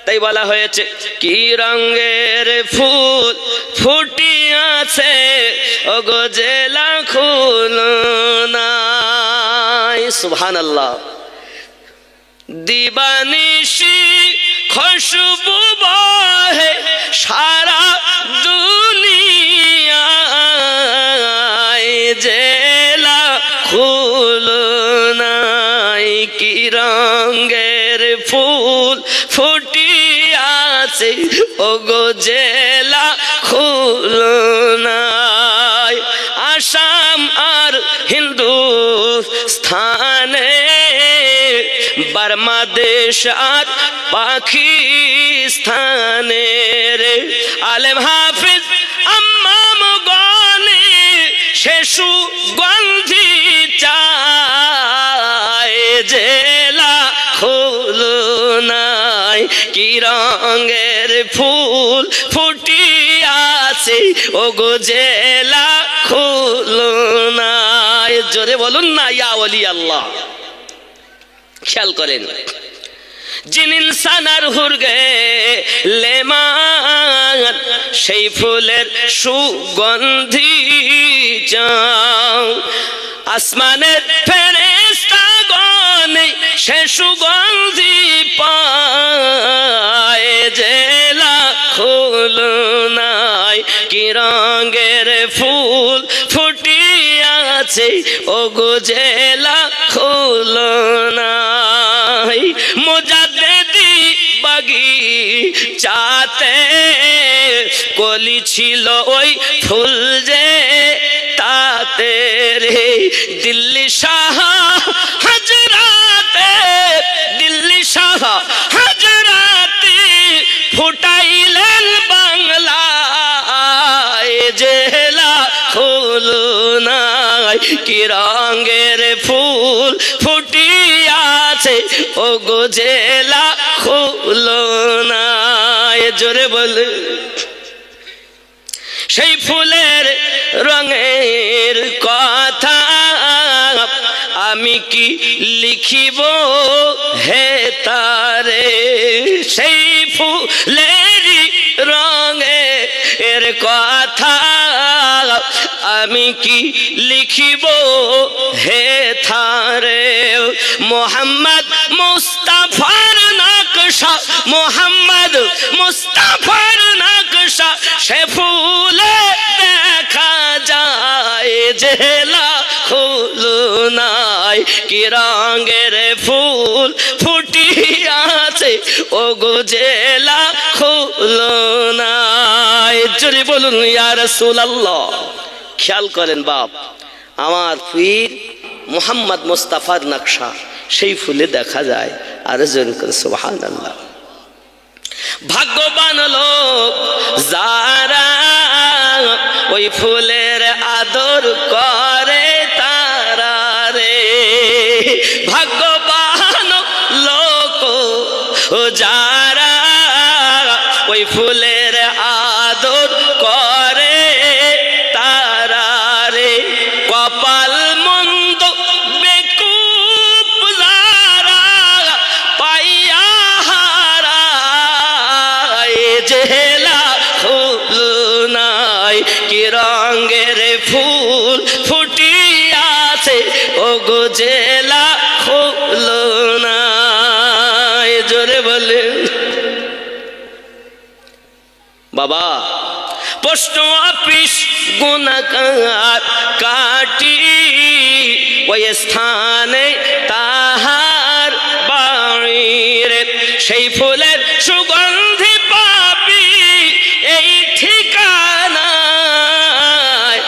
তাই বলা হয়েছে কি রঙের ফুল ফুটিয়াছে ওগো জেলা খুলনায়। সুবহানাল্লাহ। দিবানিশি খুশবু বহে সারা দুনিয়ায়, জেলা খুলনায় কি রঙের ফুল ফুটিয়াছে ওগো জেলা খুলনায়। আসাম আর হিন্দুস্থানে, বার্মাদেশ আর পাকিস্তানে রে, আলেম হাফিজ আম্মাম গনি শেষু গন্ধি চায়, জেলা খুলনায় কি রঙের ফুল ফুটিয়াছে ওগো জেলা খুলনায়। জোরে বলুন না ইয়া ওলি আল্লাহ। খেয়াল করেন, জিন ইনসান আর হুরগে লেমান, সেই ফুলের সুগন্ধি চাও। আসমানের ফেরেশতাগণ সে সুগন্ধি পায়, জেলা খুলনায় কি রঙের ফুল ফুটিয়াছে ওগো জেলা খুলনায়। মুজাদ্দিদি বাগিচাতে কলি ছিল ওই ফুল যে তাতে রে, দিল্লি শাহ হাজরাতে, দিল্লি শাহ হাজরাতে ফুটাইলেন বাংলায়, জেলা খুলনায় নাই কি রঙের ফুল ফুটিয়াছে ও গো জেলা খুলো না জোরে বলে সেই ফুলের রঙের কথা আমি কি লিখিব হে তারে সেই ফুলের রঙের কথা আমি কি লিখিব হে থারে মোহাম্মদ মুস্তাফার নকশা মোহাম্মদ মুস্তাফার নকশা সে ফুলে দেখা যায় জেলা খুলনায় কি রঙের ফুল ফুটিয়াছে ও গো জেলা খুলনায় জোরে বলুন ইয়া রাসূলুল্লাহ খেয়াল করেন বাপ আমার পীর মোহাম্মদ মুস্তাফার নকশা সেই ফুলে দেখা যায় আর জোরে করে সুবহানাল্লাহ ভাগ্যবান লোক যারা ওই ফুলের আদর করে তারা রে ভাগ্যবান লোক যারা ওই ফুলের আদর করে তারা রে কপাল মন্দ বেকুব যারা পাইয়া হারায় জেলা খুলনায় কি রঙের ফুল ফুটিয়াছে ও গো জেলা খুলনায় জোরে বলে বাবা পোস্ট অফিস গুনাহগার কাটি ওই স্থানে তাহার বাড়িরে সেই ফুলের সুগন্ধি পাবি এই ঠিকানায়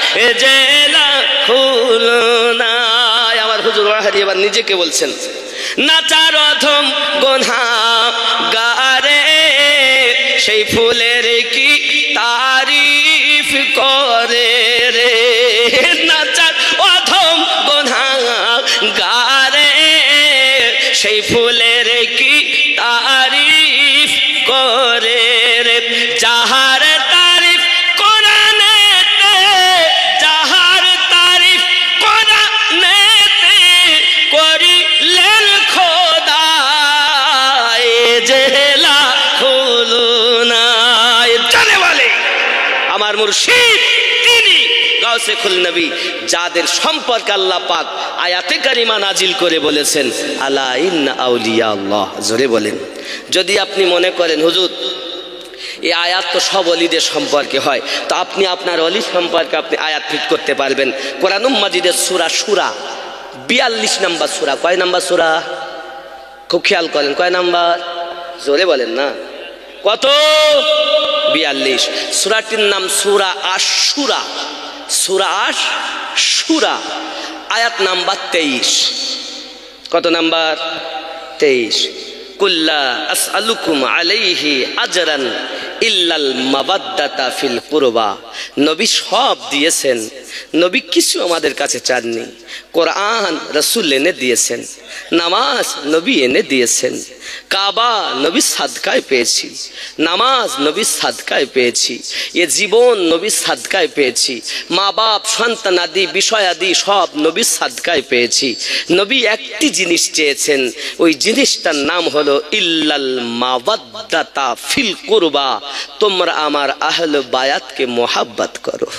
জেলা খুলনায় আমার হুজুর ওয়াহাবি এবার নিজেকে বলছেন নাচার অধম গুনাহগারে সেই ফুলের কি তারিফ করে রে নাচার অধম গুনাহগারে সেই ফুলের কি তারিফ করে রে যাহার তারিফ কোরআনেতে যাহার তারিফ কোরআনেতে করিলেন খোদা জেলা খুলনায় জানে বলে আমার মুর্শিদ তিনি গাউসে খুল নবী যাদের সম্পর্কে আল্লাহ পাক আয়াতে কারিমা নাজিল করে বলেছেন আলা ইন্না আউলিয়া আল্লাহ জোরে বলেন যদি আপনি মনে করেন হুজুর এই আয়াত তো সব অলিদের সম্পর্কে হয় তো আপনি আপনার অলি সম্পর্কে আপনি আয়াত ফিট করতে পারবেন কোরআনুল মাজিদের সূরা সূরা 42 নম্বর সূরা কয় নম্বর সূরা খুব খেয়াল করেন কয় নাম্বার জোরে বলেন না কত 42 সূরাটির নাম সূরা আশ-শুরা সূরা আশ-শুরা আয়াত নাম্বার 23 কত নাম্বার 23 কুল্লা আসআলুকুম আলাইহি আজরান ইল্লাল মাওয়াদ্দাতা ফিল কুরবা নবী সব দিয়েছেন নবী কিছু আমাদের কাছে চাননি কোরআন রাসূল এনে দিয়েছেন নামাজ নবী এনে দিয়েছেন কাবা নবী সাদকায় পেয়েছি নামাজ নবী সাদকায় পেয়েছি এ জীবন নবী সাদকায় পেয়েছি মা বাপ সন্তানাদি বিষয়াদি সব নবী সাদকায় পেয়েছি নবী একটি জিনিস চেয়েছেন ওই জিনিসটার নাম হলো ইল্লাল মাওয়াদ্দাতা ফিল কুরবা তোমরা আমার আহলে বায়াতকে মোহাব্বত করো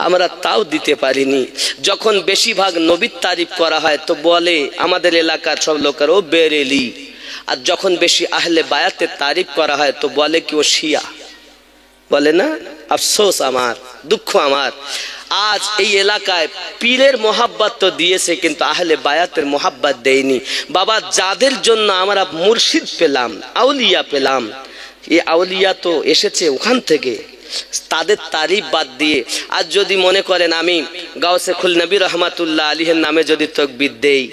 আমরা তাও দিতে পারিনি যখন বেশিরভাগ নবীর তারিফ করা হয় তো বলে আমাদের এলাকার সব লোকের ও বেরেলি আর যখন বেশি আহলে বায়াতের তারিফ করা হয় তো বলে কি ও শিয়া বলে না আফসোস আমার দুঃখ আমার আজ এই এলাকায় পীরের মোহাব্বত তো দিয়েছে কিন্তু আহলে বায়াতের মোহাব্বত দেয়নি বাবা যাদের জন্য আমরা মুর্শিদ পেলাম আউলিয়া পেলাম এই আউলিয়া তো এসেছে ওখান থেকে তাদের তারিফ বাদ দিয়ে আজ যদি মনে করেন আমি গাউসে খুল নবী রহমাতুল্লাহ আলাইহির নামে যদি তাকবীর দেই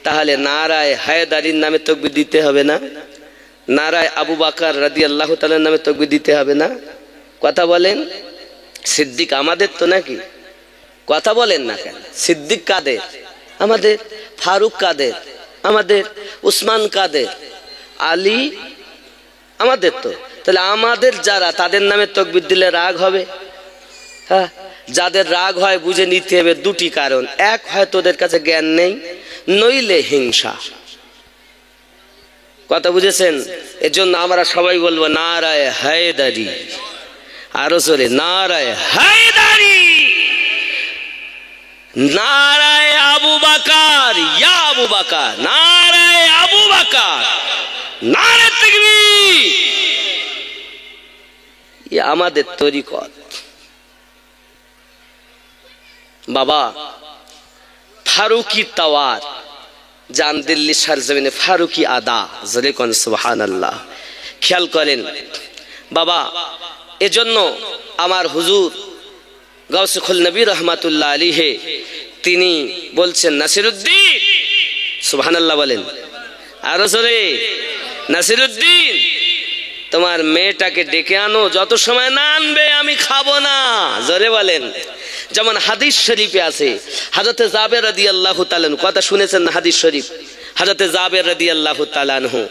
তাহলে নারায়ে হায়দারির নামে তাকবীর দিতে হবে না নারায়ে আবু বকর রাদিয়াল্লাহু তাআলার নামে তাকবীর দিতে হবে না কথা বলেন সিদ্দিক আমাদের তো নাকি কথা বলেন না কেন? সিদ্দিক কাদের? আমাদের। ফারুক কাদের? আমাদের। উসমান কাদের? আলী আমাদের। তো তাহলে আমাদের যারা, তাদের নামে তাকবীর দিলে রাগ হবে? হ্যাঁ, যাদের রাগ হয় বুঝে নিতে হবে দুটি কারণ। এক, হয় তোদের কাছে জ্ঞান নেই, নইলে হিংসা। কথা বুঝেছেন? এজন্য আমরা সবাই বলবো নারায়ে হায়দারি। আরো জোরে নারায়ে হায়দারি, নারায়ে আবু বকর, ইয়া আবু বকর, নারায়ে আবু বকর, নারে তাকবীর। এ আমাদের তরিকত। বাবা, ফারুকি তাওয়ার জান দিল্লি সরজমিনে ফারুকি আদা, জোরে কোন সুবহানাল্লাহ। খেয়াল করেন বাবা, এজন্য আমার হুজুর গাউসুল নবী রহমাতুল্লাহ আলাইহি তিনি বলছেন, নাসিরউদ্দিন, সুবহানাল্লাহ বলেন আরো জোরে, নাসিরউদ্দিন তোমার মেয়েটাকে ডেকে আনো, যত সময় না আনবে আমি খাবো না। জোরে বলেন। যেমন হাদিস শরীফে আছে, হযরতে জাবের রাদিয়াল্লাহু তাআলা আনহু, কথা শুনেছেন না হাদিস শরীফ? হযরতে জাবের রাদিয়াল্লাহু তাআলা আনহু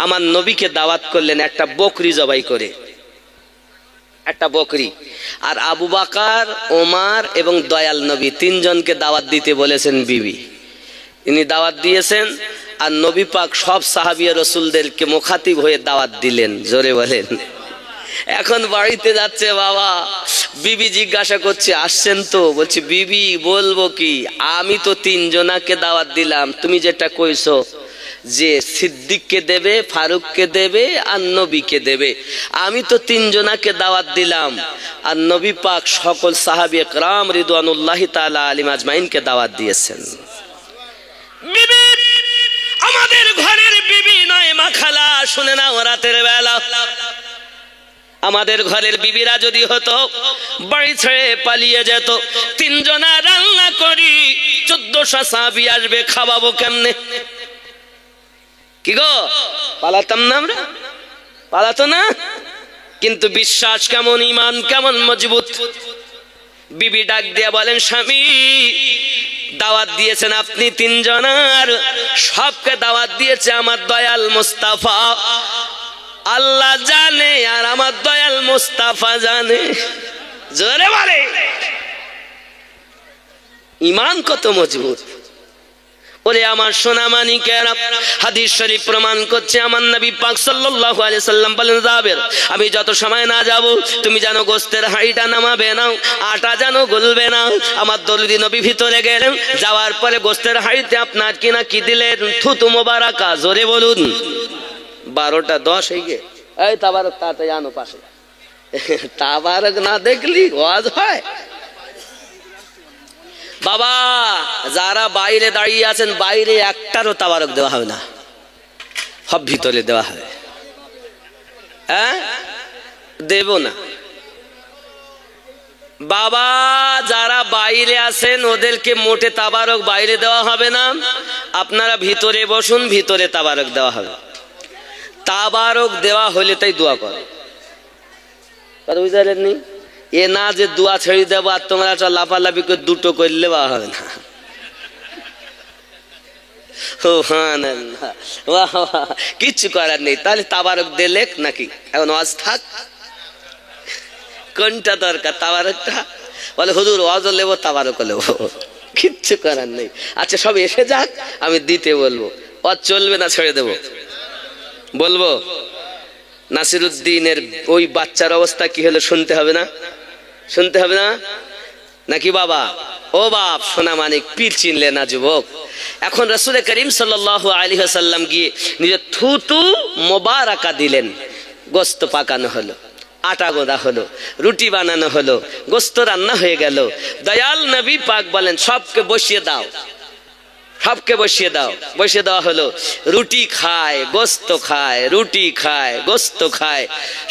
আমার নবীকে দাওয়াত করলেন একটা বকরি জবাই করে, একটা বকরি। আর আবু বকর, ওমর এবং দয়াল নবী তিনজনকে দাওয়াত দিতে বলেছেন বিবি। ইনি দাওয়াত দিয়েছেন, আর নবী পাক সব সাহাবিয়া রাসূলদেরকে মুখাতিব হয়ে দাওয়াত দিলেন। জোরে বলেন। এখন বাড়িতে যাচ্ছে বাবা, বিবি জিজ্ঞাসা করছে আসছেন তো? বলছি বিবি বলবো কি, আমি তো তিনজনাকে দাওয়াত দিলাম, তুমি যেটা কইছো যে সিদ্দিককে দেবে, ফারুককে দেবে আর নবীকে দেবে, আমি তো তিনজনাকে দাওয়াত দিলাম, আর নবী পাক সকল সাহাবী একরাম রিদওয়ানুল্লাহি তাআলা আলাইহিম আজমাইনকে দাওয়াত দিয়েছেন। বিবি আমাদের ঘরের বিবি নয় মা খালা, শুনে নাও, রাতের বেলা আমাদের ঘরের বিবিরা যদি হতো বাড়ি ছেড়ে পালিয়ে যেত, তিনজনা রান্না করি, 1400 সাহাবী আসবে, খাওয়াবো কেমনে? কি গো, পালাতাম না আমরা? পালাতো না? কিন্তু বিশ্বাস কেমন, ঈমান কেমন মজবুত। বিবি ডাক দিয়ে বলেন, স্বামী দাওয়াত দিয়েছেন আপনি তিনজনার, সবকে দাওয়াত দিয়েছে আমার দয়াল মুস্তাফা। আল্লাহ জানে আর আমার দয়াল মুস্তাফা জানে। জোরে বলে ঈমান কত মজবুত। ওরে আমার সোনা মানিকেরা, হাদিস শরীফ প্রমাণ করছে, আমার নবী পাক সাল্লাল্লাহু আলাইহি সাল্লাম বলেন, জাবের আমি যত সময় না যাব তুমি জানো গোস্তের হাঁড়িটা নামাবে না, আটা জানো গলবে না। আমার দরুদি নবী ভিতরে গেলেন, যাওয়ার পরে গোস্তের হাঁড়িতে আপনার কিনা কি দিলেন? থুতু মোবারকা। জোরে বলুন। 12টা 10 হয়ে গে। এই তাবারক তাড়াতাড়ি আনো পাশে। তাবারক না দেখলি ওয়াজ হয়? বাবা যারা বাইরে দাঁড়িয়ে আছেন, বাইরে একটারও তাবারক দেওয়া হবে না, সব ভিতরে দেওয়া হবে। হ্যাঁ, দেব না। বাবা যারা বাইরে আছেন ওদেরকে মোটে তাবারক বাইরে দেওয়া হবে না, আপনারা ভিতরে বসুন, ভিতরে তাবারক দেওয়া হবে। তাবারক দেওয়া হলে তাই দোয়া করো, বুঝলেননি? এ না যে দোয়া ছেড়ে দেবো আর তোমরা লাফালাফি করে দুটো করলে বা হবে না। কিচ্ছু করার নেই। তাহলে তাবারক দিলে নাকি এখন ওয়াজ থাক, কোনটা দরকার? তাবারকটা বলে হুজুর ওয়াজও লেবো তাবারকও লেবো, কিচ্ছু করার নেই। আচ্ছা সব এসে যাক, আমি দিতে বলবো। ওয়াজ চলবে না, ছেড়ে দেবো? বলবো। নাসিরউদ্দিনের ওই বাচ্চার অবস্থা কি হলো শুনতে হবে না? শুনতে হবে না নাকি বাবা? ও বাপ, সোনা মানিক, পীর চিনলে না যুবক। এখন রাসূল করিম সাল্লাল্লাহু আলাইহি ওয়াসাল্লাম গিয়ে নিজের থুতু মোবারকা দিলেন, গোস্ত পাকানো হলো, আটা গোঁদা হলো, রুটি বানানো হলো, গোস্ত রান্না হয়ে গেল। দয়াল নবী পাক বলেন সবকে বসিয়ে দাও, সবকে বসিয়ে দাও। বসিয়ে দেওয়া হলো। রুটি খায়, গোস্ত খায়, রুটি খায়, গোস্ত খায়।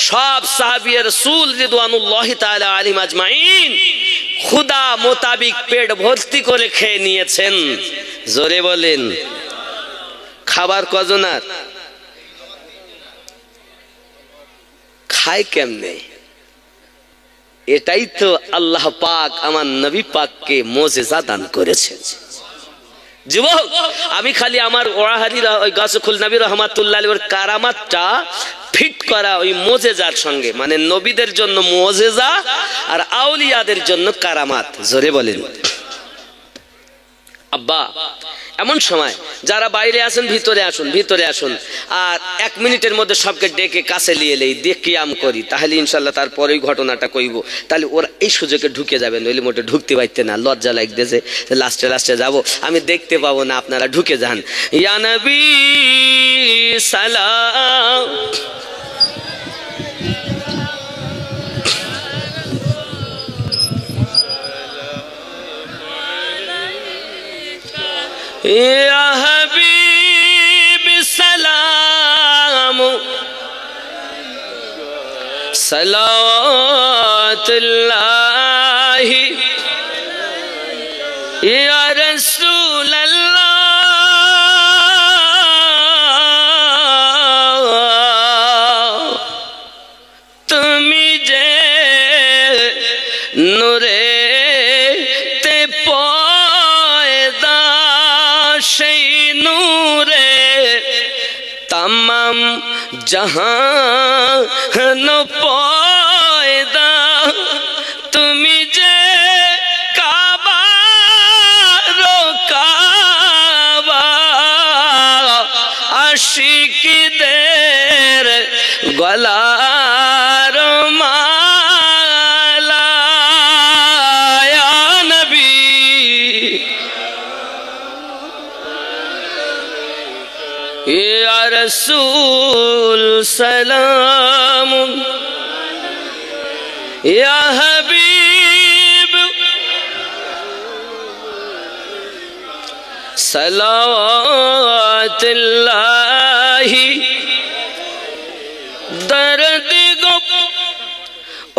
সব সাহাবী রাসূল রিদওয়ানুল্লাহি তাআলা আলাইহিম আজমাইন খুদা মোতাবিক পেট ভর্তি করে খেয়ে নিয়েছেন। জোরে বলেন। খাবার কজনার? খায় কেমনে? এটাই তো আল্লাহ পাক আমার নবী পাককে মুজিজা দান করেছেন। যুবক, আমি খালি আমার ওয়াহারিরা ওই গাছখুল নবী রহমাতুল্লাহ আলাইহির কারামাতটা ফিট করা ওই মুজিজার সঙ্গে, মানে নবীদের জন্য মুজিজা আর আউলিয়াদের জন্য কারামাত। জোরে বলেন। আব্বা, এমন সময় যারা বাইরে আসেন ভিতরে আসুন, ভিতরে আসুন। আর 1 মিনিটের মধ্যে সবকে ডেকে কাছে নিয়ে এলেই দিয়ে কিয়াম করি, তাহলে ইনশাল্লাহ তারপরেই ঘটনাটা কইব। তাহলে ওরা এই সুযোগে ঢুকে যাবে, নইলে মোটে ঢুকতে পারতে না, লজ্জা লাগতেছে। লাস্টে লাস্টে যাব, আমি দেখতে পাবো না, আপনারা ঢুকে যান। ইয়া নবী সালাম, या हबीब सलाम सलावतुल्लाह या रसूल अल्लाह तुमी जे नूरे ते সেই নূরে तमाम जहान পয়দা তুমি যে কাবা রো কাবা আশিকদের গলার মালা ইয়া নবী या रसूल सलाम या हबीब सलावतुल्लाह दर्द गो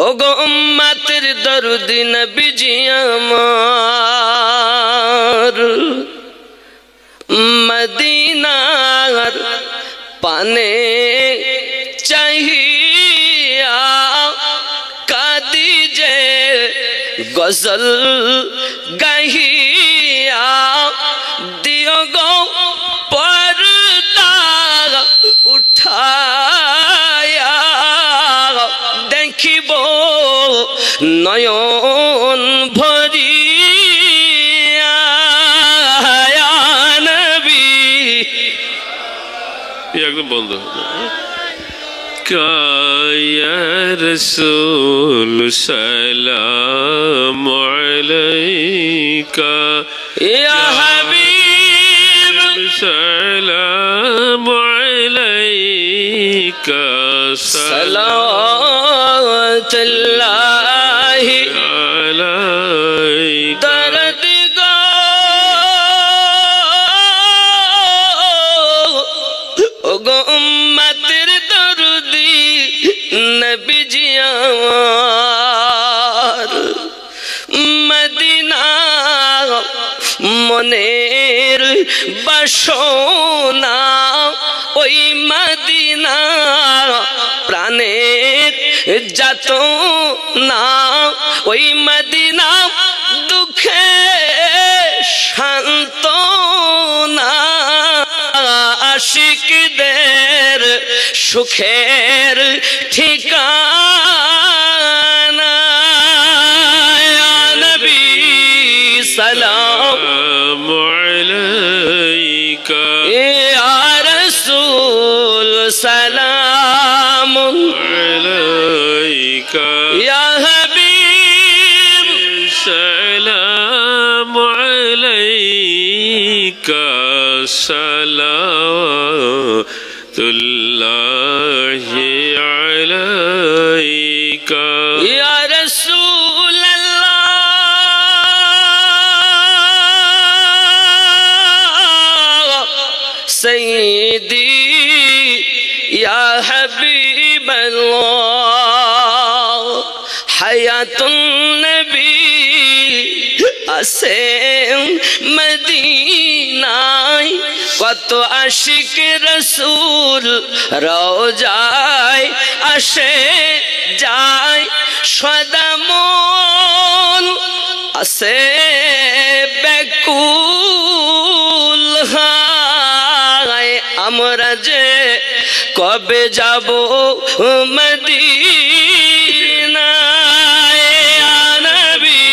ओ गो उम्मतेर दर्द नबीजी আমার मदीनार पाने चाहिया कादीजे गजल गहिया दियो गो पर्दा उठाया देखिबो नयन भरी एकदम बोल दो। या रसूल सलाम अलैका या हबीब सलाम अलैका सलावतुल्लाह अलैका दर्द गो उम्मतेर दर्दी नबीजी আমার মদিনা মনের বাসনা ওই মদিনা প্রাণের যাতনা ওই মদিনা দুঃখে শান্তনা আশিকদের সুখের ঠিকানা ইয়া নবী সালাম আলাইকা ইয়া রাসূল সালাম আলাইকা ইয়া হাবিব সালাম আলাইকা সলাওয়াতুল্লাহি আলাইকা ইয়া রাসূল আল্লাহ সাইয়্যিদি ইয়া হাবিবাল্লাহ হায়াতুন নবী আসে মদিনায় কত আশিক রসুল রওজায় আসে যায় সদা মন আসে বেকুল হায় আমরা যে কবে যাব মদিনায় ইয়া নবী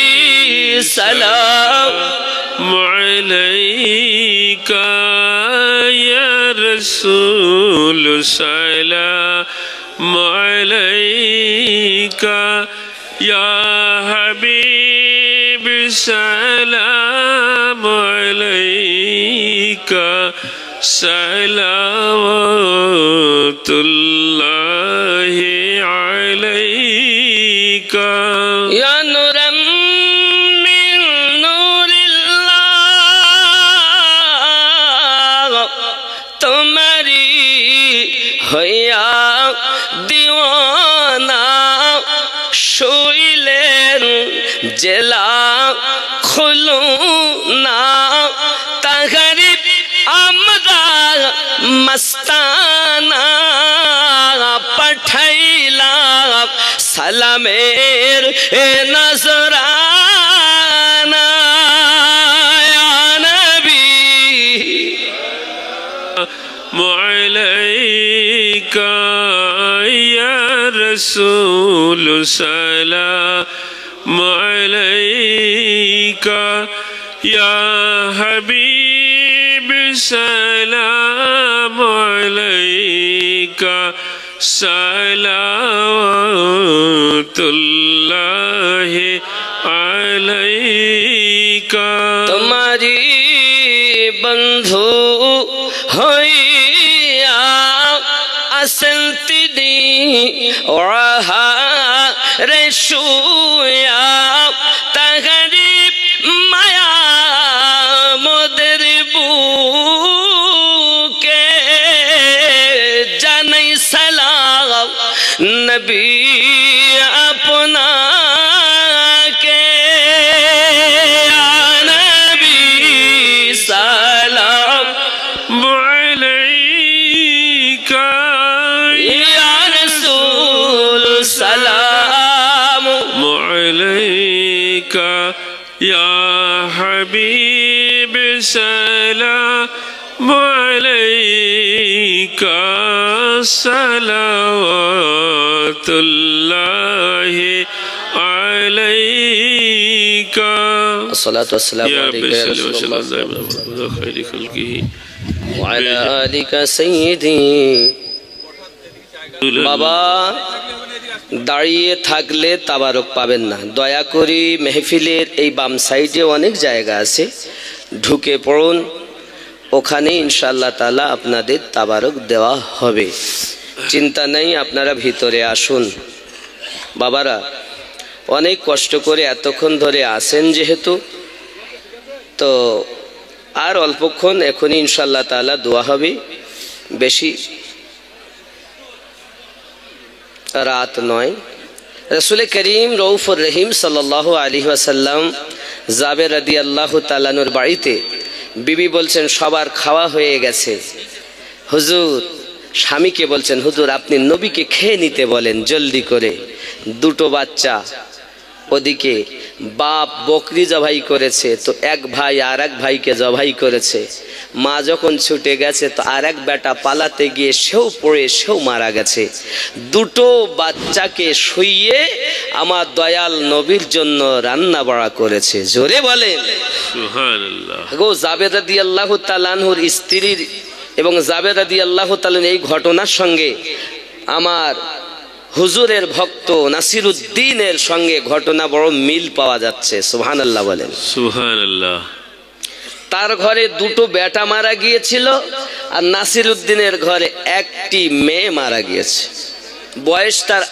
সালাম আলাইকা ইয়া রাসূল সালাম আলাইকা ইয়া হাবিব সালাম আলাইকা সালাওয়াতুল্লাহি আলাইকা ইয়া নূরাম মিন নূরিল্লাহ তোমারি হইয়া দিওয়ানা শুইলেন জেলা খুলু না তাহারি আমরা মস্তানা পাঠাইলাম সালামের নজরানা ইয়া নবী আলাইকা ইয়া রাসূল সালাম আলাইকা ইয়া হাবিব সালাম আলাইকা সালাওয়াতুল্লাহি আলাইকা তোমারি বন্ধু হইয়া আসেন তিনি ওহা রে শুয়া তাহারি মায়া মোদের বুকে জানাই সালাম নবী আপনাকে ইয়া নবী সালাম আলাইকা ইয়া রাসূল সালাম আলাইকা ইয়া হাবিব সালাম আলাইকা সালাওয়াতুল্লাহি আলাইকা الصلاة والسلام يا عليك يا رسول الله خير خلقه وعلى آلك سيدي বাবা দাঁড়িয়ে থাকলে তাবারক পাবেন না দয়া করে মেহফিলের এই বাম সাইডে অনেক জায়গা আছে ঢুকে পড়ুন ওখানে ইনশাআল্লাহ তাআলা আপনাদের তাবারক দেওয়া হবে চিন্তা নেই আপনারা ভিতরে আসুন বাবারা অনেক কষ্ট করে এতক্ষণ ধরে আসেন যেহেতু তো আর অল্পক্ষণ এখনই ইনশাআল্লাহ তাআলা দোয়া হবে বেশি রাত নয় রাসূল করিম রউফুর রহিম সাল্লাল্লাহু আলাইহি ওয়াসাল্লাম জাবের রাদিয়াল্লাহু তাআলা নূর বাড়িতে বিবি বলছেন সবার খাওয়া হয়ে গেছে হুজুর স্বামীকে বলছেন হুজুর আপনি নবীকে খেয়ে নিতে বলেন জলদি করে দুটো বাচ্চা ওদিকে বাপ বকরি জবাই করেছে তো এক ভাই আর এক ভাইকে জবাই করেছে মা যখন ছুটে গেছে তো আর এক বেটা পালাতে গিয়ে সেও পড়ে সেও মারা গেছে দুটো বাচ্চাকে শুইয়ে আমার দয়াল নবীর জন্য রান্না বাড়া করেছে জোরে বলেন সুবহানাল্লাহ গো জাবের রাদিয়াল্লাহু তাআলা আনহুর স্ত্রীর এবং জাবের রাদিয়াল্লাহু তাআলা এই ঘটনার সঙ্গে আমার হুজুরের ভক্ত নাসিরউদ্দিনের সঙ্গে ঘটনা বড় মিল পাওয়া যাচ্ছে সুবহানাল্লাহ বলেন সুবহানাল্লাহ তার ঘরে দুটো বেটা মারা গিয়েছিল আর নাসিরউদ্দিনের ঘরে একটি মেয়ে মারা গিয়েছে বয়স তার